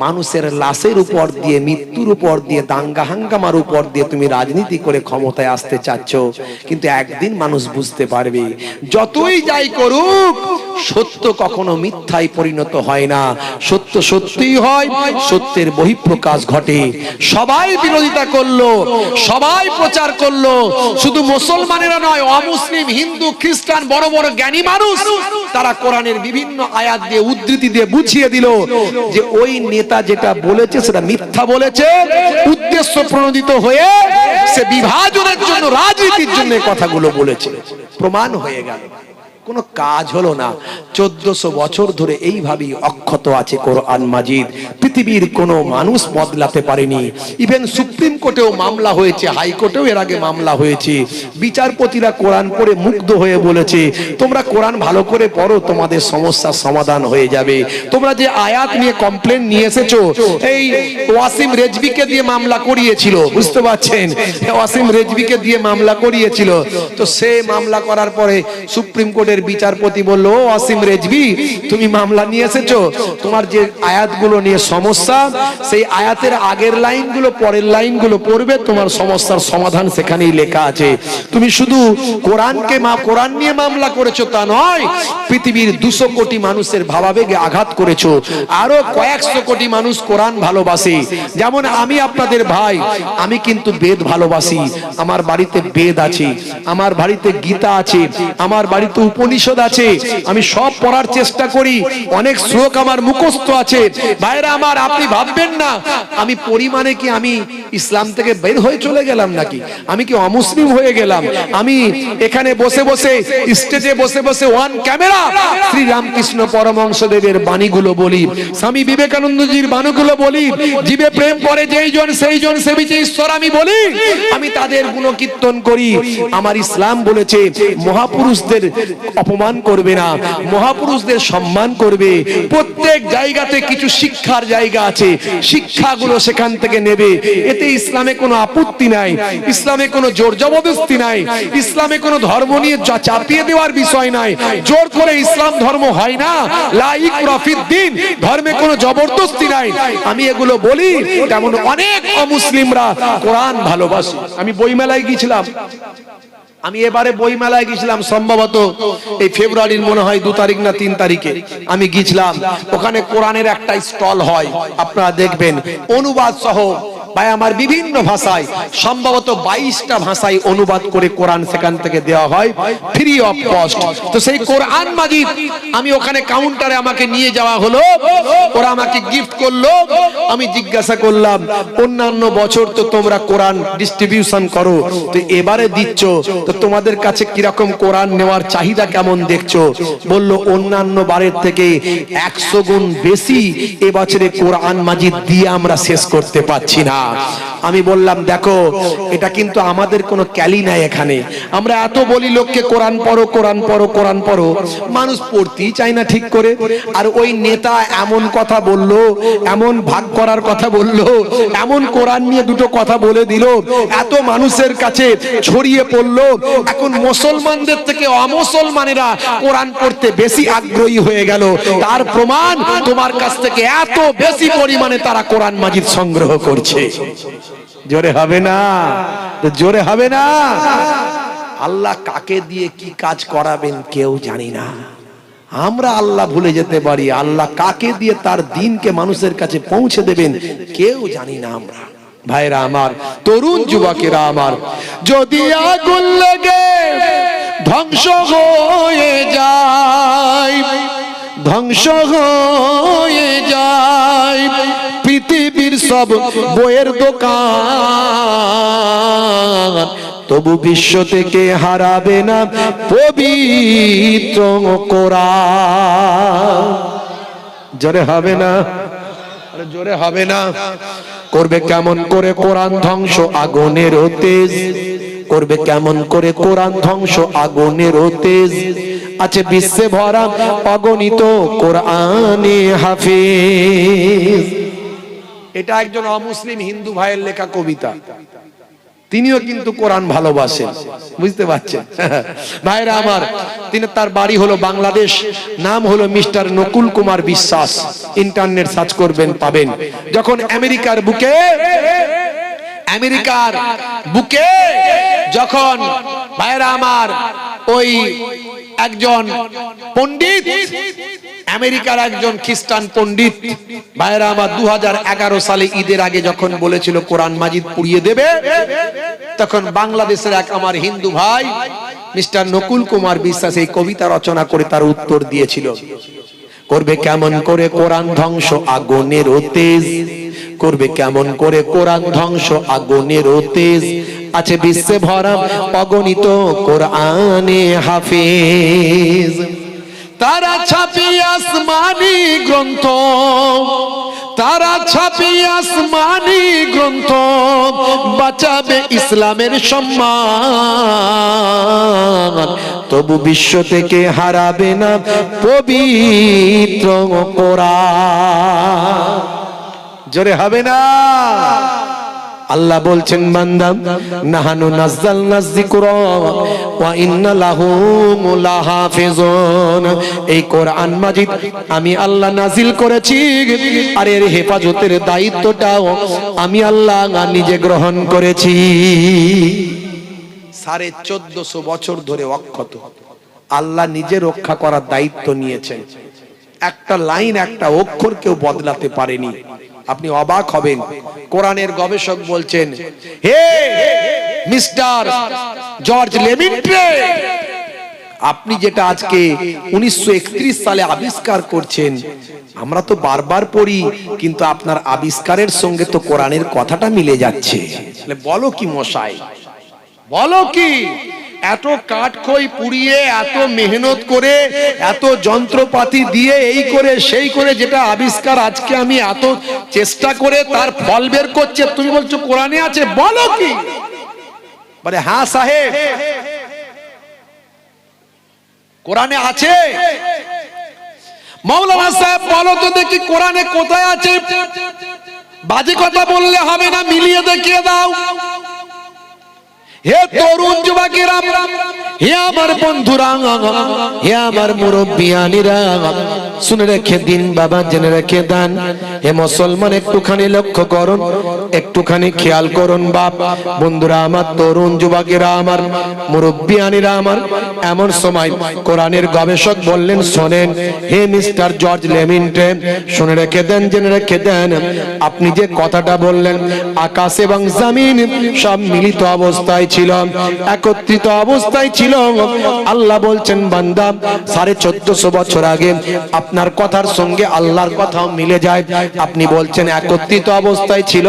Speaker 1: মানুষের লাশের উপর দিয়ে, মৃত্যুর উপর দিয়ে, দাঙ্গা হাঙ্গামার উপর দিয়ে তুমি রাজনীতি করে ক্ষমতায় আসতে চাচ্ছ। কিন্তু একদিন মানুষ বুঝতে পারবে, যতই যাই করুক সত্য কখনো মিথ্যায় পরিণত হয় না, সত্য সত্যই হয়, সত্যের বহিঃপ্রকাশ ঘটে। সবাই বিরোধিতা করলো, সবাই প্রচার করলো, শুধু মুসলমানেরা নয়, অমুসলিম, হিন্দু, খ্রিস্টান, বড় বড় জ্ঞানী মানুষ তারা কোরআনের বিভিন্ন আয়াত দিয়ে, উদ্ধৃতি দিয়ে বুঝিয়ে দিল যে ওই নেতা যেটা বলেছে সেটা মিথ্যা বলেছে, উদ্দেশ্য প্রণোদিত হয়ে সে বিভাজনের জন্য, রাজনীতির জন্য কথাগুলো বলেছে। প্রমাণ হয়ে গেল, কোনো কাজ হলো না। 1400 বছর ধরে এইভাবেই অক্ষত আছে কোরআন মাজিদ। পৃথিবীর কোনো মানুষ বদলাতে পারেনি। ইভেন সুপ্রিম কোর্টেও মামলা হয়েছে, হাইকোর্টেও এর আগে মামলা হয়েছে। বিচারপতিরা কোরআন পড়ে মুগ্ধ হয়ে বলেছে তোমরা কোরআন ভালো করে পড়ো, তোমাদের সমস্যার সমাধান হয়ে যাবে। তোমরা যে আয়াত নিয়ে কমপ্লেন নিয়ে এসেছো, এই ওয়াসিম রেজভিকে দিয়ে মামলা করিয়েছিল, বুঝতে পারছেন, ওয়াসিম রেজভিকে দিয়ে মামলা করিয়েছিল। তো সে মামলা করার পরে সুপ্রিম কোর্টে বিচারপতি বলল, ও ওয়াসিম রেজভি, তুমি মামলা নিয়ে এসেছো, তোমার যে আয়াতগুলো নিয়ে সমস্যা, সেই আয়াতের আগের লাইনগুলো পরের লাইনগুলো পড়বে, তোমার সমস্যার সমাধান সেখানেই লেখা আছে। তুমি শুধু কোরআন নিয়ে মামলা করেছো তা নয়, পৃথিবীর 200 কোটি মানুষের ভাবাবেগে আঘাত করেছো। আরো কয়েকশো কোটি মানুষ কোরআন ভালোবাসে। যেমন আমি আপনাদের ভাই, আমি কিন্তু বেদ ভালোবাসি। আমার বাড়িতে বেদ আছে, আমার বাড়িতে গীতা আছে, আমার বাড়িতে উপনিষদ আছে, আমি সব পড়ার চেষ্টা করি। অনেক শ্লোক আমার মুখস্থ আছে। ভাইরা আমার, আপনি ভাববেন না আমি পরিমাণে কি আমি ইসলাম থেকে বের হয়ে চলে গেলাম নাকি, আমি কি অমুসলিম হয়ে গেলাম। আমি এখানে বসে বসে, স্টেজে বসে বসে ওয়ান ক্যামেরা শ্রী রামকৃষ্ণ পরমহংসদেবের বাণীগুলো বলি, স্বামী বিবেকানন্দজির বাণীগুলো বলি, জীবে প্রেম করে যেই জন সেই জন সেবিছে ঈশ্বর আমি বলি, আমি তাদের গুণকীর্তন করি। আমার ইসলাম বলেছে মহাপুরুষদের অপমান করবে না, মহাপুরুষদের সম্মান করবে। প্রত্যেক জায়গাতে কিছু শিক্ষার জায়গা আছে, শিক্ষাগুলো সেখান থেকে নেবে। এতে ইসলামে কোনো আপত্তি নাই, ইসলামে কোনো জোর জবরদস্তি নাই, ইসলামে কোনো ধর্ম নিয়ে চাপিয়ে দেওয়ার বিষয় নাই। জোর করে ইসলাম ধর্ম হয় না, লা ইকরা ফিদ্দিন, ধর্মে কোনো জবরদস্তি নাই। আমি এগুলো বলি, তেমন অনেক অমুসলিমরা কোরআন ভালোবাসে। আমি বইমেলায় গিয়েছিলাম, আমি এবারে বইমেলায় গিয়েছিলাম, সম্ভবত এই ফেব্রুয়ারির মনে হয় 2 তারিখ না 3 তারিখে আমি গিয়েছিলাম। ওখানে কোরআনের একটা স্টল হয়, আপনারা দেখবেন, অনুবাদ সহ ভাই আমার বিভিন্ন ভাষায়, সম্ভবত 22টা ভাষায় অনুবাদ করে কোরআন সেখান থেকে দেওয়া হয় ফ্রি অফ কস্ট। তো সেই কোরআন মাজিদ আমি ওখানে কাউন্টারে আমাকে নিয়ে যাওয়া হলো, ওরা আমাকে গিফট করলো। আমি জিজ্ঞাসা করলাম, অন্যান্য বছর তো তোমরা কোরআন ডিস্ট্রিবিউশন করো, তো এবারে দিচ্ছ, তো তোমাদের কাছে কিরকম কোরআন নেওয়ার চাহিদা কেমন দেখছো? বলল অন্যান্য বারের থেকে 100 গুণ বেশি এবছরে কোরআন মাজিদ দিয়ে আমরা শেষ করতে পারছি না। আমি বললাম, দেখো এটা কিন্তু আমাদের কোনো ক্যালি নাই এখানে। আমরা এত বলি লোককে কোরআন পড়ো, কোরআন পড়ো, কোরআন পড়ো, মানুষ পড়তেই চায় না ঠিক করে। আর ওই নেতা এমন কথা বললো, এমন ভাগ করার কথা বললো, এমন কোরআন নিয়ে দুটো কথা বলে দিল, এত মানুষের কাছে ছড়িয়ে পড়লো। এখন মুসলমানদের থেকে অমুসলমানেরা কোরআন পড়তে বেশি আগ্রহী হয়ে গেল। তার প্রমাণ, তোমার কাছ থেকে এত বেশি পরিমাণে তারা কোরআন মাজিদ সংগ্রহ করছে। জোরে হবে না? জোরে হবে না? আল্লাহ কাকে দিয়ে কি কাজ করাবেন কেউ জানি না।
Speaker 2: আমরা আল্লাহ ভুলে যেতে পারি, আল্লাহ কাকে দিয়ে তার দিনকে মানুষের কাছে পৌঁছে দেবেন কেউ জানি না আমরা। ভাইরা আমার, তরুণ যুবকেরা আমার, যদি আগুন লেগে ধ্বংস হয়ে যায়, ধ্বংস হয়ে যায় পৃথিবীর সব বইয়ের দোকান, তবু বিশ্ব থেকে হারাবে না পবিত্র কোরআন। জোরে হবে না? জোরে হবে না? করবে কেমন করে কোরআন ধ্বংস আগুনের তেজ, করবে কেমন করে কোরআন ধ্বংস আগুনের তেজ, আছে বিশ্বে ভরা অগণিত কোরআনে হাফেজ। এটা একজন অমুসলিম হিন্দু ভাইয়ের লেখা কবিতা, তিনিও কিন্তু কোরআন ভালোবাসেন, বুঝতে পারছেন ভাইরা আমার। তিনি, তার বাড়ি হলো বাংলাদেশ, নাম হলো mister Nakul Kumar Biswas, internet search করবেন পাবেন। যখন আমেরিকার বুকে যখন ভাইরা আমার ওই একজন পণ্ডিত, আমেরিকার একজন খ্রিস্টান পণ্ডিত ভাইরা আমার 2011 সালে ঈদের আগে যখন বলেছিল কোরআন মাজিদ পুড়িয়ে দেবে, তখন বাংলাদেশের এক আমার হিন্দু ভাই মিস্টার নকুল কুমার বিশ্বাস এই কবিতা রচনা করে তার উত্তর দিয়েছিল, করবে কেমন করে কোরআন ধ্বংস আগুনের তেজ, করবে কেমন করে কোরআন ধ্বংস আগুনের তেজ, আছে বিশ্বে ভরা অগণিত কোরআনে হাফেজ। তারা ছাপি আসমানি গ্রন্থ, তারা ছাপি আসমানি গ্রন্থ, বাঁচাবে ইসলামের সম্মান, তবু বিশ্ব থেকে হারাবে না পবিত্র কোরআন। জোরে হবে না? আল্লাহ বলছেন, বান্দা নাহানু নাযালনায যিকরা ওয়া ইন্না লাহু লাহাফিজুন, এই কোরআন মাজিদ আমি আল্লাহ নাজিল করেছি, আর এর হেফাজতের দায়িত্বটাও আমি আল্লাহ নিজে গ্রহণ করেছি। 1450 বছর ধরে অক্ষত আল্লাহ নিজে রক্ষা করার দায়িত্ব নিয়েছেন। একটা লাইন, একটা অক্ষর কেউ বদলাতে পারেনি। আপনি অবাক হবেন, কোরআনের গবেষক বলছেন, হে মিস্টার জর্জ লেমিন্ট্রে, আপনি যেটা আজকে 1931 সালে আবিষ্কার করছেন, আমরা তো বারবার পড়ি, কিন্তু আপনার আবিষ্কারের সঙ্গে তো কোরআনের কথাটা মিলে যাচ্ছে। বলো কি মশাই, বলো কি? এত কাঠখই পুড়িয়ে, এত মেহনত করে, এত যন্ত্রপাতি দিয়ে, এই করে সেই করে যেটা আবিষ্কার আজকে আমি এত চেষ্টা করে তার ফল বের করছে, তুমি বলছো কোরআনে আছে? বলো কি? বলে হ্যাঁ সাহেব, কোরআনে আছে। মাওলানা সাহেব বলো তো দেখি কোরআনে কোথায় আছে? বাজে কথা বললে হবে না, মিলিয়ে দেখিয়ে দাও। হে তরুণ যুবকেরা, হে আমার বন্ধুরা, হে আমার মুরব্বিয়ানিরা, শুনে রেখে দিন বাবা, জেনে রেখে দেন। হে মুসলমান, একটুখানি লক্ষ্য করুন, একটুখানি খেয়াল করুন বাপ, বন্ধুরা আমার, তরুণ যুবকেরা আমার, মুরব্বিয়ানিরা আমার। এমন সময় কোরআনের গবেষক বললেন, শোনেন হে মিস্টার জর্জ লেমিন্টে, শুনে রেখে দেন, জেনে রেখে দেন, আপনি যে কথাটা বললেন আকাশ এবং জমিন সব মিলিত অবস্থায় ছিল, একত্রিত অবস্থায় ছিল। আল্লাহ বলছেন, বান্দা 1450 বছর আগে আপনার কথার সঙ্গে আল্লাহর কথাও মিলে যায়। আপনি বলছেন একত্রিত অবস্থায় ছিল,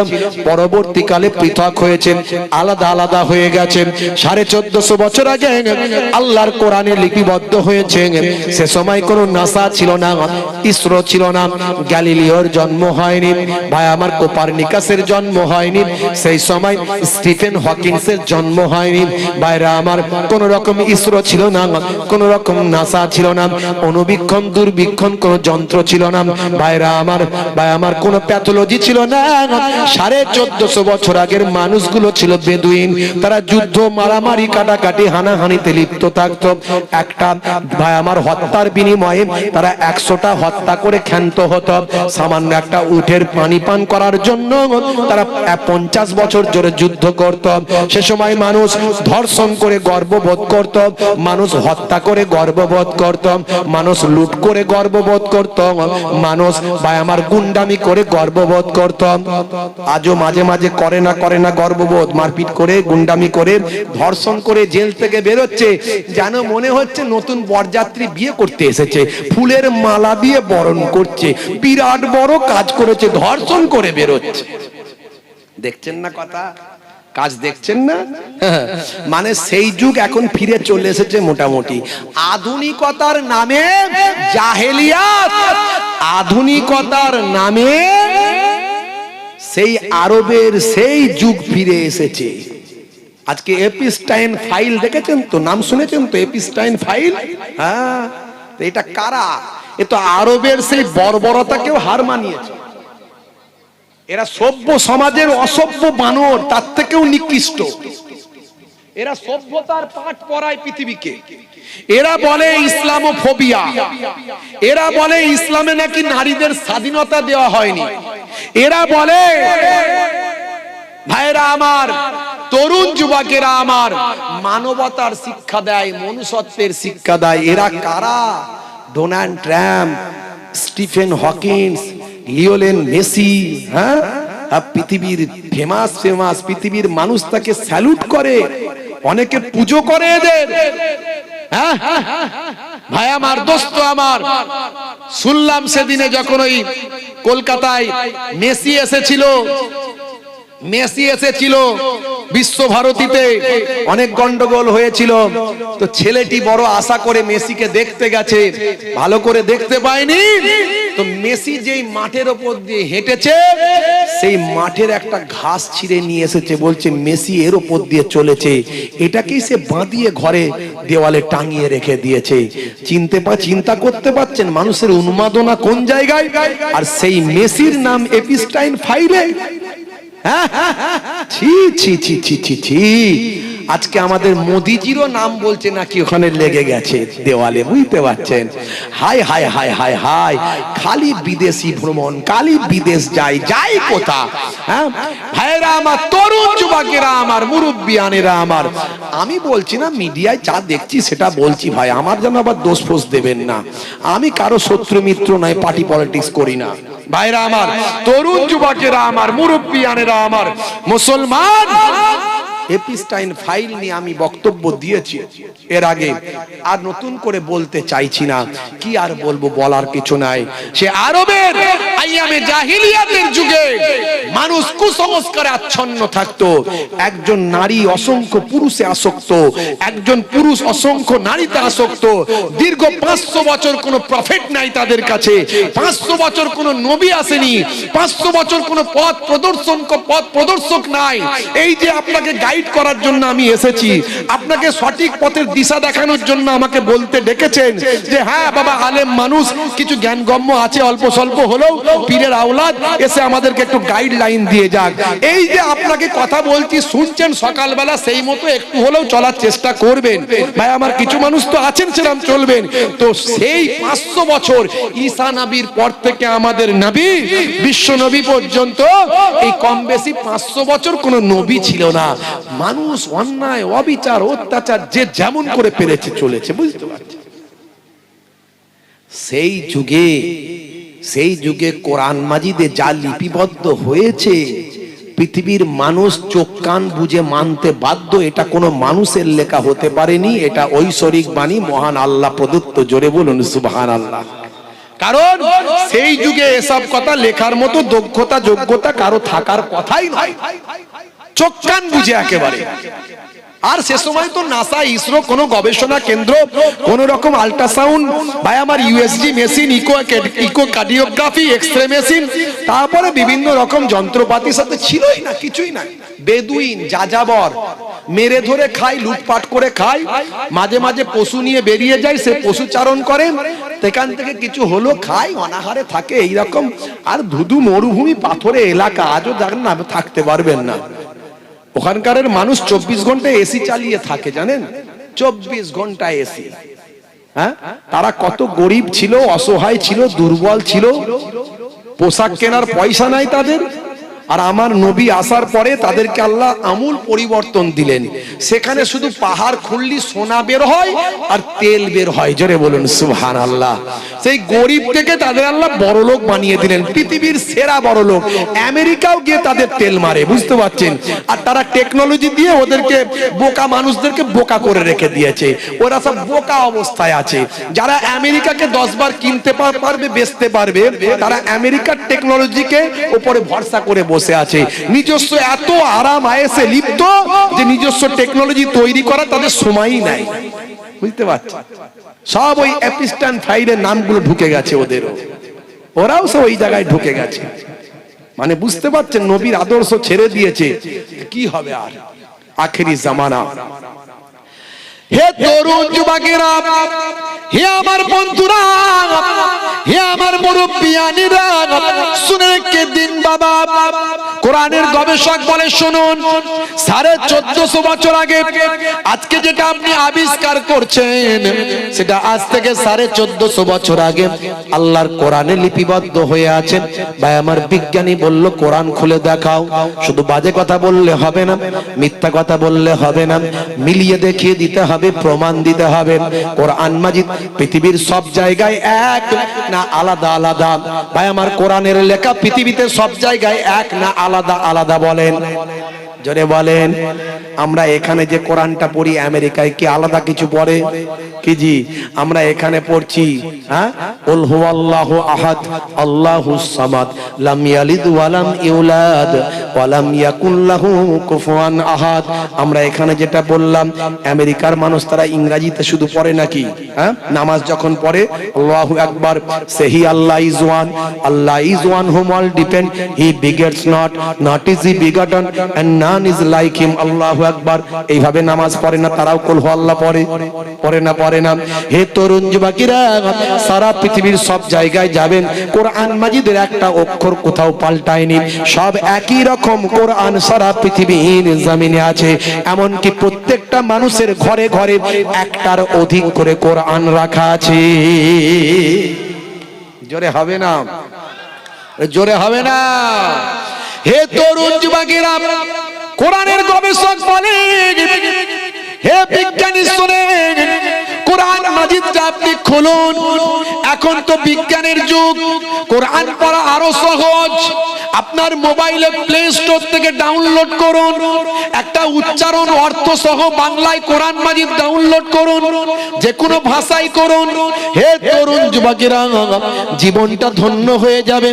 Speaker 2: পরবর্তীকালে পৃথক হয়েছে, আলাদা আলাদা হয়ে গেছে। 1450 বছর আগে আল্লাহর কোরআনে লিপিবদ্ধ হয়েছে। সে সময় কোনো নাসা ছিল না, ইসরো ছিল না, গ্যালিলিওর জন্ম হয়নি, ভাই আমার কোপারনিকাসের জন্ম হয়নি, সেই সময় স্টিফেন হকিন্সের জন্ম হয়নি, ভাইরা আমার কোন রকম ইসরো ছিল না, কোন রকম নাসা ছিল না, অনুবীক্ষণ দূরবীক্ষণ কোন যন্ত্র ছিল না, ভাইরা আমার, ভাই আমার কোন প্যাথোলজি ছিল না। 1450 বছর আগের মানুষগুলো ছিল বেদুইন, তারা যুদ্ধ, মারামারি, কাটাকাটি, হানাহানিতে লিপ্ত থাকতো। একটা ভাই আমার হত্যার বিনিময়ে তারা 100টা হত্যা করে ক্ষান্ত হতো। সামান্য একটা উটের পানি পান করার জন্য তারা 50 বছর জোরে যুদ্ধ করত। সে সময় মানুষ ধর্ষণ করে গর্ববোধ করত, মানুষ হত্যা করে গর্ববোধ করত, মানুষ লুট করে গর্ববোধ করত, মানুষ ভাই আমার গুন্ডামি করে গর্ববোধ করত। আজও মাঝে মাঝে করে না গর্ববোধ, মারপিট করে গুন্ডামি করে ধর্ষণ করে জেল থেকে বেরোচ্ছে, যেন মনে হচ্ছে নতুন বরযাত্রী বিয়ে করতে এসেছে, ফুলের মালা দিয়ে বরণ করছে, বিরাট বড় কাজ করেছে, ধর্ষণ করে বেরোচ্ছে। দেখছেন না কথা, কাজ দেখছেন না? মানে সেই যুগ এখন ফিরে চলে এসেছে মোটামুটি। আধুনিকতার নামে জাহেলিয়াত, আধুনিকতার নামে সেই আরবের সেই যুগ ফিরে এসেছে। আজকে এপিস্টাইন ফাইল দেখেছেন তো, নাম শুনেছেন তো এপিস্টাইন ফাইল? হ্যাঁ, এটা কারা? এ তো আরবের সেই বর্বরতাকেও হার মানিয়েছে। এরা সভ্য সমাজের অসভ্য বানর, তার থেকেও নিকৃষ্ট। এরা সভ্যতার পাঠ পড়ায় পৃথিবীকে। এরা বলে ইসলামোফোবিয়া, এরা বলে ইসলামে নাকি নারীদের স্বাধীনতা দেওয়া হয়নি, এরা বলে ভাইরা আমার, তরুণ যুবকেরা আমার, মানবতার শিক্ষা দেয়, মনুষ্যত্বের শিক্ষা দেয়। এরা কারা? Donald Trump, Stephen Hawkins, Lionel Messi. হ্যাঁ, পৃথিবীর ফেমাস পৃথিবীর মানুষ তাকে স্যালুট করে, অনেকে পুজো করে এদের। হ্যাঁ ভাই আমার, দোস্ত আমার, শুনলাম সেদিনে যখন ওই কলকাতায় মেসি এসেছিল বিশ্বভারতীতে, অনেক গন্ডগোল হয়েছিল। তো ছেলেটি বড় আশা করে মেসিকে দেখতে গেছে, ভালো করে দেখতে পায়নি। তো মেসি যেই মাঠের ওপর দিয়ে হেঁটেছে, সেই মাঠের একটা ঘাস ছিঁড়ে নিয়ে এসেছে, বলছে মেসি এর ওপর দিয়ে চলেছে, এটাকেই সে বাঁধিয়ে ঘরে দেওয়ালে টাঙিয়ে রেখে দিয়েছে। চিন্তা করতে পারছেন মানুষের উন্মাদনা কোন জায়গায়? আর সেই মেসির নাম এপিস্টাইন ফাইলে। আজকে আমাদের মোদিজিরও নাম বলছে নাকি ওখানে লেগে গেছে দেওয়ালে, বুঝতে পারছেন? High high high high high, খালি বিদেশি ভ্রমণ, খালি বিদেশ যাই কোথা? হ্যাঁ ভাইরা আমার, তরুণ যুবকেরা আমার, মুরব্বিয়ানেরা আমার, আমি বলছি না, মিডিয়ায় যা দেখছি সেটা বলছি ভাই, আমার যেন আবার দোষ ফোষ দেবেন না। আমি কারো শত্রু মিত্র নাই, পার্টি পলিটিক্স করি না। ভাইরা আমার, তরুণ যুবকেরা আমার, মুরব্বিয়ানেরা আমার, মুসলমান, এপিস্টাইন ফাইল নিয়ে আমি বক্তব্য দিয়েছি এর আগে, আর নতুন করে বলতে চাইছি না। কি আর বলবো, বলার কিছু নাই। সে আরবের আইয়ামে জাহিলিয়াতের যুগে মানুষ কুসংস্কারে আচ্ছন্ন থাকতো। একজন নারী অসংখ্য পুরুষে আসক্ত, একজন পুরুষ অসংখ্য নারীতে আসক্ত। দীর্ঘ 500 বছর কোনো প্রফেট নাই তাদের কাছে, 500 বছর কোনো নবী আসেনি, 500 বছর কোনো পথ প্রদর্শক নাই। এই যে আপনাকে গাইড করার জন্য আমি এসেছি, আপনাকে সঠিক পথের দিশা দেখানোর জন্য আমাকে বলতে ডেকেছেন যে হ্যাঁ বাবা, আলেম মানুষ, কিছু জ্ঞানগম্য আছে অল্প স্বল্প হলেও, পীরের আওলাদ, এসে আমাদেরকে একটু গাইডলাইন দিয়ে যাক। এই যে আপনাকে কথা বলছি, শুনছেন সকালবেলা, সেই মতো একটু হলেও চলার চেষ্টা করবেন। ভাই আমার, কিছু মানুষ তো আছেন সেরকম চলবেন। তো সেই 500 বছর ঈসা নবীর পর থেকে আমাদের নবী, বিশ্ব নবী পর্যন্ত, এই কম বেশি 500 বছর কোনো নবী ছিল না। মানুষ অন্যায়, অবিচার, অত্যাচার যে যেমন করে পেরেছে চলেছে, বুঝতে পারছেন? সেই যুগে কোরআন মাজিদে যা লিপিবদ্ধ হয়েছে, পৃথিবীর মানুষ চোখ কান বুঝে মানতে বাধ্য। এটা কোনো মানুষের লেখা হতে পারেনি, এটা ঐশ্বরিক বাণী, মহান আল্লাহ প্রদত্ত। জোরে বলুন সুবহানাল্লাহ। কারণ সেই যুগে এসব কথা লেখার মতো দক্ষতা যোগ্যতা কারো থাকার কথাই নয়, চোখ কান বুঝে একেবারে। আর সে সময় তো নাসা, ইসরো, কোন গবেষণা কেন্দ্র, কোন রকম আল্ট্রাসাউন্ড, ভাই আমার USG machine, echo cardiography, X ray machine, তারপরে বিভিন্ন রকম যন্ত্রপাতির সাথে ছিলই না, কিছুই না। বেদুইন, যাযাবর, মেরে ধরে খায়, লুটপাট করে খায়, মাঝে মাঝে পশু নিয়ে বেরিয়ে যায়, সে পশু চারণ করে, সেখান থেকে কিছু হলো খায়, অনাহারে থাকে, এইরকম। আর ধুধু মরুভূমি, পাথরে এলাকা, আজও দেখেন না, থাকতে পারবেন না। ওখানকার মানুষ 24 ঘন্টা এসি চালিয়ে থাকে, জানেন? 24 ঘন্টা এসি। হ্যাঁ, তারা কত গরিব ছিল, অসহায় ছিল, দুর্বল ছিল, পোশাক কেনার পয়সা নাই তাদের।
Speaker 3: আর আমার নবী আসার পরে তাদেরকে আল্লাহ আমূল পরিবর্তন দিলেন। সেখানে শুধু পাহাড় খুললি সোনা বের হয় আর তেল বের হয়, জোরে বলুন সুবহানাল্লাহ। সেই গরিব থেকে তাদের আল্লাহ বড়লোক বানিয়ে দিলেন, পৃথিবীর সেরা বড়লোক। আমেরিকাও গিয়ে তাদের তেল মারে, বুঝতে পারছেন? আর তারা টেকনোলজি দিয়ে ওদেরকে বোকা মানুষদেরকে বোকা করে রেখে দিয়েছে। ওরা সব বোকা অবস্থায় আছে। যারা আমেরিকাকে 10 বার কিনতে পারবে, বেচতে পারবে, তারা আমেরিকার টেকনোলজিকে উপরে ভরসা করে বসে আছে। নিজস্ব এত আরাম আয়েসে লিপ্ত যে নিজস্ব টেকনোলজি তৈরি করা তাদের সময়ই নাই, বুঝতে পারছেন? সব ওই অ্যাপিস্টান ফাইলের নামগুলো ঢুকে গেছে ওদেরও, ওরাও সব ওই জায়গায় ঢুকে গেছে। মানে বুঝতে পারছেন, নবীর আদর্শ ছেড়ে দিয়েছে, কি হবে আর? আখেরি জামানা।
Speaker 1: হে তরুণ যুবকেরা, হে আমার বন্ধুরা, হে আমার মুরব্বিয়ানিরা, শুনে রেখে দিন বাবা। কোরআনের গবেষক বলে শুনুন, 1450 বছর আগে আজকে যেটা আপনি আবিষ্কার করছেন, সেটা আজ থেকে 1450 বছর আগে আল্লাহর কোরআনে লিপিবদ্ধ হয়ে আছে। ভাই আমার বিজ্ঞানী বলল কোরআন খুলে দেখাও। শুধু বাজে কথা বললে হবে না, মিথ্যা কথা বললে হবে না, মিলিয়ে দেখিয়ে দিতে হবে, প্রমাণ দিতে হবে। কোরআন মাজিদ পৃথিবীর সব জায়গায় এক না আলাদা আলাদা? ভাই আমার কোরআনের লেখা পৃথিবীতে সব জায়গায় এক না আলাদা আলাদা? বলেন, জোরে বলেন। আমরা এখানে যে কোরআনটা পড়ি, আমেরিকায় কি আলাদা কিছু পড়ে? কি জি আমরা এখানে পড়ছি, হ্যাঁ, কুল হুয়াল্লাহু আহাদ আল্লাহুস সামাদ লাম ইয়ালিদ ওয়া লাম ইউলাদ ওয়া লাম ইয়াকুল লাহু কুফুয়ান আহাদ। আমরা এখানে যেটা বললাম, আমেরিকার মানুষ তারা ইংরেজিতে শুধু পড়ে নাকি? হ্যাঁ, নামাজ যখন পড়ে আল্লাহু আকবার, সেহি Allah is one, Allah is one whom all depend, he begets not, not is he begotten and none is like him. আল্লাহু আকবার। এইভাবে নামাজ পড়ে না তারাও কুল হুয়াল্লাহ পড়ে? পড়ে না, পড়ে না। হে তরুণ যুবকেরা, সারা পৃথিবীর সব জায়গায় যাবেন, কোরআন মাজিদের একটা অক্ষর কোথাও পাল্টায়নি, সব একই রকম কোরআন সারা পৃথিবীর জমিনে আছে। এমনকি প্রত্যেকটা মানুষের ঘরে ঘরে একটার অধিক করে কোরআন রাখা আছে। জোরে হবে না, জোরে হবে না। হে তরুণ যুবকেরা, কোরআনের গবেষক বলে, হে বিজ্ঞানী শুনেন, কোরআন মাজিদটা আপনি খুলুন। এখন তো বিজ্ঞানের যুগ, কোরআন পড়া আরো সহজ। আপনার মোবাইলে প্লে স্টোর থেকে ডাউনলোড করুন, একটা উচ্চারণ অর্থ সহ বাংলায় কোরআন মাজিদ ডাউনলোড করুন, যে কোনো ভাষায় করুন। হে তরুণ যুবকেরা, জীবনটা ধন্য হয়ে যাবে।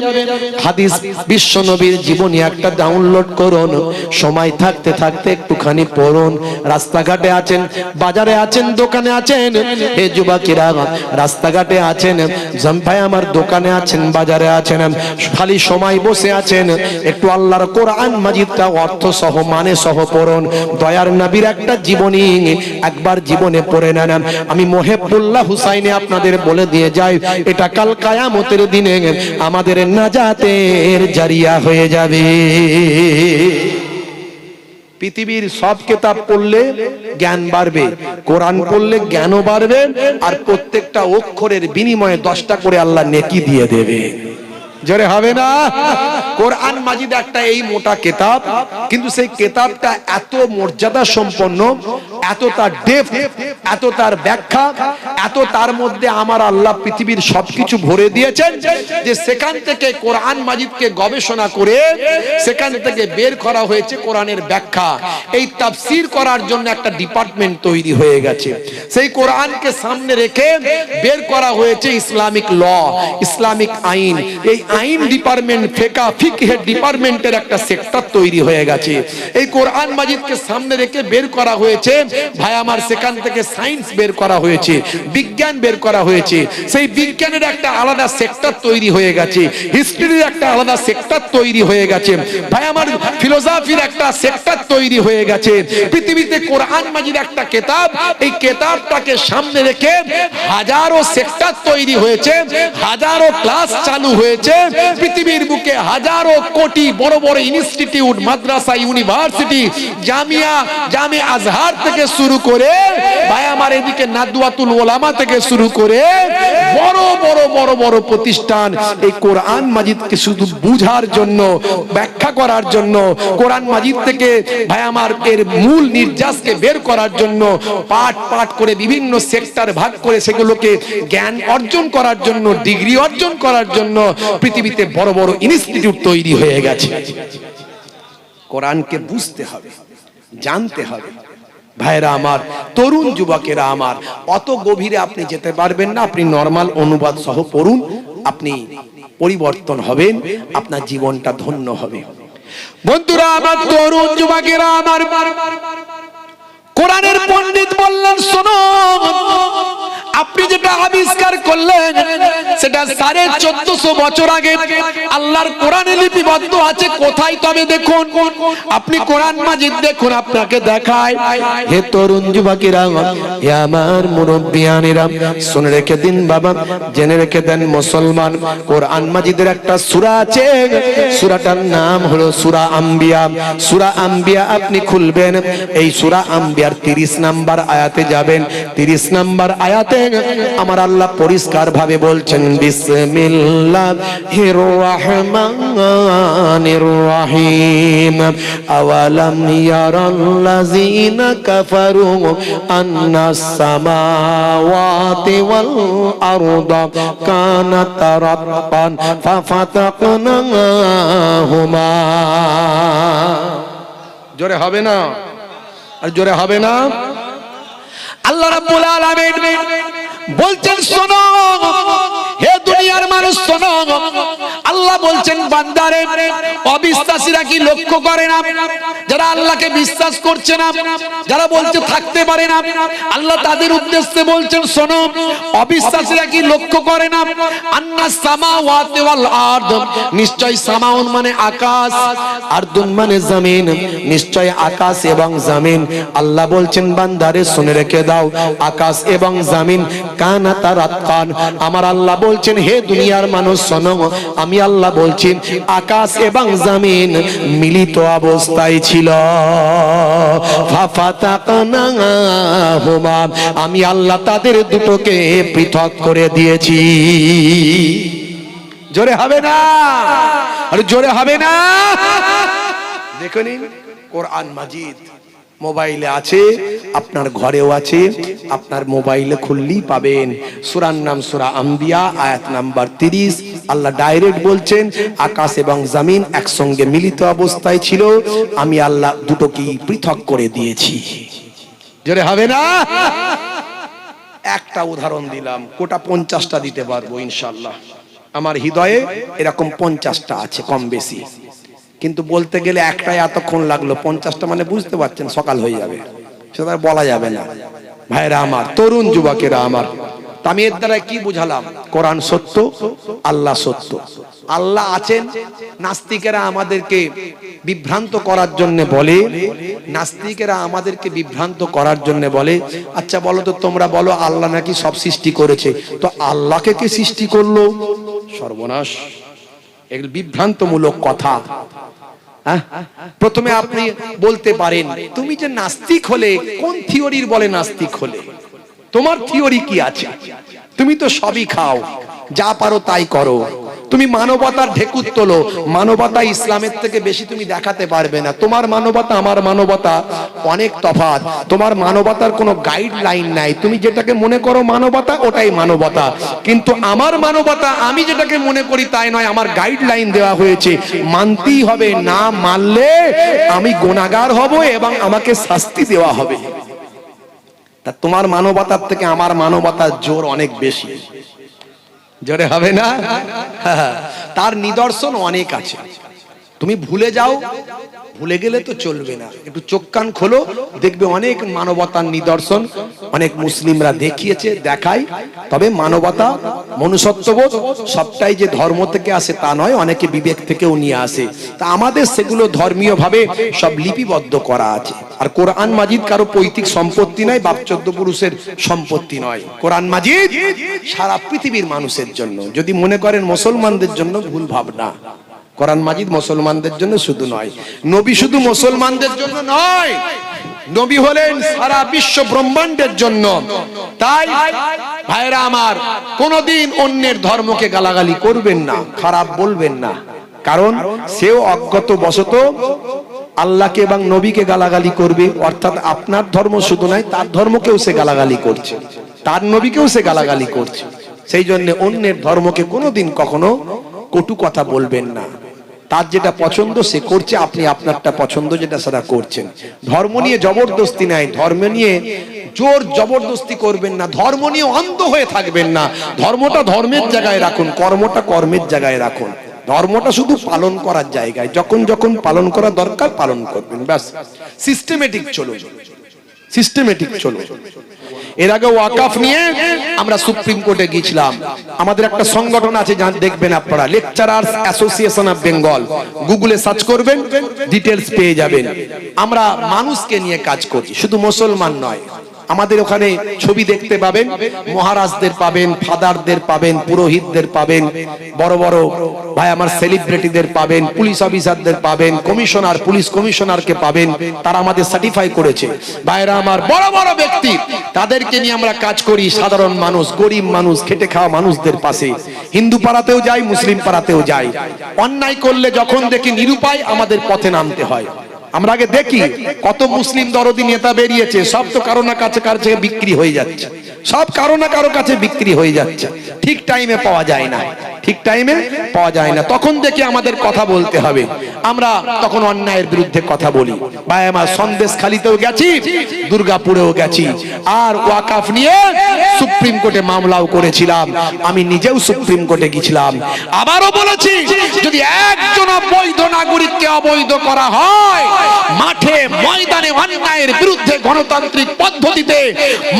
Speaker 1: হাদিস বিশ্ব নবীর জীবনী একটা ডাউনলোড করুন, সময় থাকতে থাকতে একটুখানি পড়ুন। রাস্তাঘাটে আছেন, বাজারে আছেন, দোকানে আছেন, হে যুবকেরা রাস্তাঘাটে আছেন, ভাই আমার দোকানে আছেন, বাজারে আছেন, খালি সময় বসে আছেন, একটু আল্লাহর কোরআন মাজিদটা অর্থ সহ মানে সহ পড়ুন। দয়ার নবীর একটা জীবনী একবার জীবনে পড়ে নেন। আমি মুহিবুল্লাহ হুসাইনে আপনাদের বলে দিয়ে যাই, এটা কাল কিয়ামতের দিনে আমাদের নাজাতের জারিয়া হয়ে যাবে। পৃথিবীর সব কিতাব পড়লে জ্ঞান বাড়বে, কোরআন পড়লে জ্ঞানও বাড়বে, আর প্রত্যেকটা অক্ষরের বিনিময়ে 10টা করে আল্লাহ নেকি দিয়ে দেবে। জোরে হবে না? কোরআন মাজিদ একটা এই মোটা কিতাব, কিন্তু সেই কিতাবটা এত মর্যাদা সম্পন্ন, এত তার ডেপথ, এত তার ব্যাখ্যা, এত তার মধ্যে আমার আল্লাহ পৃথিবীর সবকিছু ভরে দিয়েছেন যে সেখান থেকে কোরআন মাজিদকে গবেষণা করে সেখান থেকে বের করা হয়েছে কোরআনের ব্যাখ্যা। এই তাফসীর করার জন্য একটা ডিপার্টমেন্ট তৈরি হয়ে গেছে। সেই কোরআনকে সামনে রেখে বের করা হয়েছে ইসলামিক ল, ইসলামিক আইন। এই আইন ডিপার্টমেন্ট, ফিকহের ডিপার্টমেন্টের একটা সেক্টর তৈরি হয়ে গেছে। এই কোরআন মাজিদকে সামনে রেখে বের করা হয়েছে ভাই আমার, সেখান থেকে সায়েন্স বের করা হয়েছে, বিজ্ঞান বের করা হয়েছে। সেই বিজ্ঞানের একটা আলাদা সেক্টর তৈরি হয়ে গেছে, হিস্ট্রির একটা আলাদা সেক্টর তৈরি হয়ে গেছে ভাই আমার, ফিলোসফির একটা সেক্টর তৈরি হয়ে গেছে। পৃথিবীতে কোরআন মাজিদ একটা কিতাব, এই কিতাবটাকে সামনে রেখে হাজারো সেক্টর তৈরি হয়েছে, হাজারো ক্লাস চালু হয়েছে। পৃথিবীর বুকে হাজারো কোটি বড় বড় ইনস্টিটিউট, মাদ্রাসা, ইউনিভার্সিটি, জামিয়া, জামে আজহার থেকে শুরু করে ভাই আমার এদিকে নাদওয়াতুল উলামা
Speaker 3: আল্লামা থেকে শুরু করে বড় বড় বড় বড় প্রতিষ্ঠান এই কোরআন মাজিদকে শুধু বুঝার জন্য, ব্যাখ্যা করার জন্য, কোরআন মাজিদ থেকে ভাই আমার এর মূল নির্যাসকে বের করার জন্য পাঠ পাঠ করে বিভিন্ন সেক্টর ভাগ করে সেগুলোকে জ্ঞান অর্জন করার জন্য, ডিগ্রি অর্জন করার জন্য পৃথিবীতে বড় বড় ইনস্টিটিউট তৈরি হয়ে গেছে। কোরআনকে বুঝতে হবে, জানতে হবে। ভাইরা আমার, তরুণ যুবকেরা আমার, অত গভীরে আপনি যেতে পারবেন না। আপনি নরমাল অনুবাদ সহ পড়ুন, আপনি পরিবর্তন হবেন, আপনার জীবনটা ধন্য হবে।
Speaker 1: বন্ধুরা আমার, তরুণ যুবকেরা আমার, কোরআনের পণ্ডিত বললেন শোনো, আপনি যেটা আবিষ্কার করলেন সেটা 1450 বছর আগে আল্লাহর কোরআনে লিপিবদ্ধ আছে। কোথায় তবে দেখুন, আপনি কোরআন মাজিদ দেখুন, আপনাকে দেখায়।
Speaker 2: হে তরুণ যুবকেরা, হে আমার মুরব্বিয়ানেরা, শুনে রেখে দিন বাবা, জেনে রেখে দেন মুসলমান, কোরআন মাজিদের একটা সূরা আছে, সূরাটার নাম হলো সূরা আম্বিয়া। সূরা আম্বিয়া আপনি খুলবেন, এই সূরা আম্বিয়ার 30 নাম্বার আয়াতে যাবেন। 30 নাম্বার আয়াতে আমার আল্লাহ পরিষ্কার ভাবে বলছেন, বিসমিল্লাহির রহমানির রহিম, আওয়ালাম ইয়ারাল্লাযীনা কাফারু আন্নাস সামাওয়াতি ওয়াল আরদা কানাতা রাতকান ফাফাতাকনাহুমা।
Speaker 3: জোরে হবে না? আর জোরে হবে না?
Speaker 1: আল্লাহ রাব্বুল আলামিন বলছেন শোনো, হে দুনিয়ার মানুষ শোনো, আল্লাহ বলছেন বান্দারে, অবিশ্বাসীরা কি লক্ষ্য করে না? যারা আল্লাহকে বিশ্বাস করছে না, যারা বলছে থাকতে পারে না, আল্লাহ তাদের উদ্দেশ্যে বলছেন শোনো, অবিশ্বাসীরা কি লক্ষ্য করে না? আন্নাস সামাওয়াতি ওয়াল আরদ, নিশ্চয় সামাউন মানে আকাশ,
Speaker 2: আরদুন মানে জমিন, নিশ্চয় আকাশ এবং জমিন। আল্লাহ বলছেন বান্দারে শুনে রেখে দাও, আকাশ এবং জমিন কানাতা রাতকান। আমার আল্লাহ বলছেন হে দুনিয়ার মানুষ শোনো, আমি আল্লাহ বলছি আকাশ এবং জমিন মিলিত অবস্থায় ছিল। ফাফাতাকনাহুমা, আমি আল্লাহ তাদের দুটোকে পৃথক করে দিয়েছি।
Speaker 3: জোরে হবে না? আর জোরে হবে না? দেখুন, কোরআন মাজিদ মোবাইলে আছে, আপনার ঘরেও আছে, আপনার মোবাইলে খুললেই পাবেন। সূরার নাম সূরা আম্বিয়া, আয়াত নাম্বার 30। আল্লাহ ডাইরেক্ট বলছেন আকাশ এবং জমিন একসঙ্গে মিলিত অবস্থায় ছিল, আমি আল্লাহ দুটোকেই পৃথক করে দিয়েছি। জোরে হবে না? একটা উদাহরণ দিলাম, কোটা 50টা দিতে পারবো ইনশাআল্লাহ। আমার হৃদয়ে এরকম 50টা আছে কম বেশি, কিন্তু বলতে গেলে একটাই এতক্ষণ লাগলো। 50টা মানে বুঝতে পারছেন সকাল হয়ে যাবে, সেটা বলা যাবে না। ভাইরা আমার, তরুণ যুবকেরা আমার, আমি এর দ্বারা কি বুঝালাম? কোরআন সত্য, আল্লাহ সত্য। আল্লাহ আছেন, নাস্তিকেরা আমাদেরকে বিভ্রান্ত করার জন্য বলে, নাস্তিকেরা আমাদেরকে বিভ্রান্ত করার জন্য বলে, আচ্ছা বলো তো, তোমরা বলো আল্লাহ নাকি সব সৃষ্টি করেছে, তো আল্লাহকে কে সৃষ্টি করলো? সর্বনাশ, এগুলো বিভ্রান্তমূলক কথা। প্রথমে আপনি বলতে পারেন, তুমি যে নাস্তিক হলে কোন থিওরির বলে নাস্তিক হলে? তোমার থিওরি কি আছে? তুমি তো সবই খাও, যা পারো তাই করো, তুমি মানবতার ঢেকুর তোলো, মানবতা ইসলামের থেকে বেশি তুমি দেখাতে পারবে না। তোমার মানবতা আমার মানবতা অনেক তফাৎ। তোমার মানবতার কোনো গাইডলাইন নাই, তুমি যেটাকে মনে করো মানবতা ওটাই মানবতা, কিন্তু আমার মানবতা আমি যেটাকে মনে করি তাই নয়, আমার গাইডলাইন দেওয়া হয়েছে, মানতেই হবে, না মানলে আমি গুনাহগার হব এবং আমাকে শাস্তি দেওয়া হবে। তা তোমার মানবতার থেকে আমার মানবতার জোর অনেক বেশি। জোরে হবে না? তার নিদর্শন অনেক আছে, তুমি ভুলে যাও, ভুলে গেলে তো চলবে না। একটু চোখ কান খোলো, দেখবে অনেক মানবতার নিদর্শন অনেক মুসলিমরা দেখিয়েছে, দেখায়। তবে মানবতা, মনুষ্যত্ববোধ সবটাই যে ধর্ম থেকে আসে তা নয়, অনেকে বিবেক থেকেও নিয়ে আসে। তা আমাদের সেগুলো ধর্মীয় ভাবে সব লিপিবদ্ধ করা আছে। আর কোরআন মাজিদ কারো পৈতৃক সম্পত্তি নয়, বাপ 14 পুরুষের সম্পত্তি নয়। কোরআন মাজিদ সারা পৃথিবীর মানুষের জন্য। যদি মনে করেন মুসলমানদের জন্য, ভুল ভাবনা। কোরআন মাজিদ মুসলমানদের জন্য শুধু নয়, নবী শুধু মুসলমানদের জন্য নয়, নবী হলেন সারা বিশ্ব ব্রহ্মাণ্ডের জন্য। তাই ভাইরা আমার, কোনদিন অন্যের ধর্মকে গালাগালি করবেন না, খারাপ বলবেন না, কারণ সেও অজ্ঞত বশত আল্লাহকে এবং নবীকে গালাগালি করবে। অর্থাৎ আপনার ধর্ম শুধু নয়, তার ধর্মকেও সে গালাগালি করছে, তার নবীকেও সে গালাগালি করছে। সেই জন্য অন্যের ধর্মকে কোনোদিন কখনো কটু কথা বলবেন না। তার যেটা পছন্দ সে করছে, আপনি আপনারটা পছন্দ যেটা সেটা করছেন। ধর্ম নিয়ে জবরদস্তি নাই, ধর্ম নিয়ে জোর জবরদস্তি করবেন না, ধর্ম নিয়ে অন্ধ হয়ে থাকবেন না। ধর্মটা ধর্মের জায়গায় রাখুন, কর্মটা কর্মের জায়গায় রাখুন। ধর্মটা শুধু পালন করার জায়গায়, যখন যখন পালন করা দরকার পালন করবেন, ব্যাস। সিস্টেমেটিক চলুন, সিস্টেমেটিক চলুন। এর আগে ওয়াকাফ নিয়ে আমরা সুপ্রিম কোর্টে গিয়েছিলাম। আমাদের একটা সংগঠন আছে, যা দেখবেন আপনারা, লেকচারার্স অ্যাসোসিয়েশন অফ বেঙ্গল, গুগলে সার্চ করবেন, ডিটেলস পেয়ে যাবেন। আমরা মানুষকে নিয়ে কাজ করছি, শুধু মুসলমান নয়। আমাদের ওখানে ছবি দেখতে পাবেন, মহারাজদের পাবেন, ফাদারদের পাবেন, পুরোহিতদের পাবেন, বড় বড় ভাই আমার সেলিব্রিটিদের পাবেন, পুলিশ অফিসারদের পাবেন, কমিশনার, পুলিশ কমিশনারকে পাবেন, তারা আমাদের সার্টিফাই করেছে। ভাইরা আমার, বড় বড় ব্যক্তি, তাদেরকে নিয়ে আমরা কাজ করি। সাধারণ মানুষ, গরিব মানুষ, খেটে খাওয়া মানুষদের পাশে। হিন্দু পাড়াতেও যাই, মুসলিম পাড়াতেও যাই। অন্যায় করলে যখন দেখি নিরুপায়, আমাদের পথে নামতে হয়। আমরা আগে দেখি কত মুসলিম দরদি নেতা বেরিয়েছে, সব তো কারো না কাছে বিক্রি হয়ে যাচ্ছে, সব কারো না কারো কাছে বিক্রি হয়ে যাচ্ছে। ঠিক টাইমে পাওয়া যায় না, ঠিক টাইমে পাওয়া যায় না। তখন দেখে আমাদের কথা বলতে হবে, আমরা তখন অন্যায়ের বিরুদ্ধে কথা বলি। ভাই আমার, সন্দেশখালীতেও গেছি, দুর্গাপুরেও গেছি, আর ওয়াকাফ নিয়ে সুপ্রিম কোর্টে মামলাও করেছিলাম। আমি নিজেও সুপ্রিম কোর্টে গেছিলাম। আবারও বলেছি, যদি একজন বৈধ নাগরিককে অবৈধ করা হয়, মাঠে ময়দানে অন্যায়ের বিরুদ্ধে গণতান্ত্রিক পদ্ধতিতে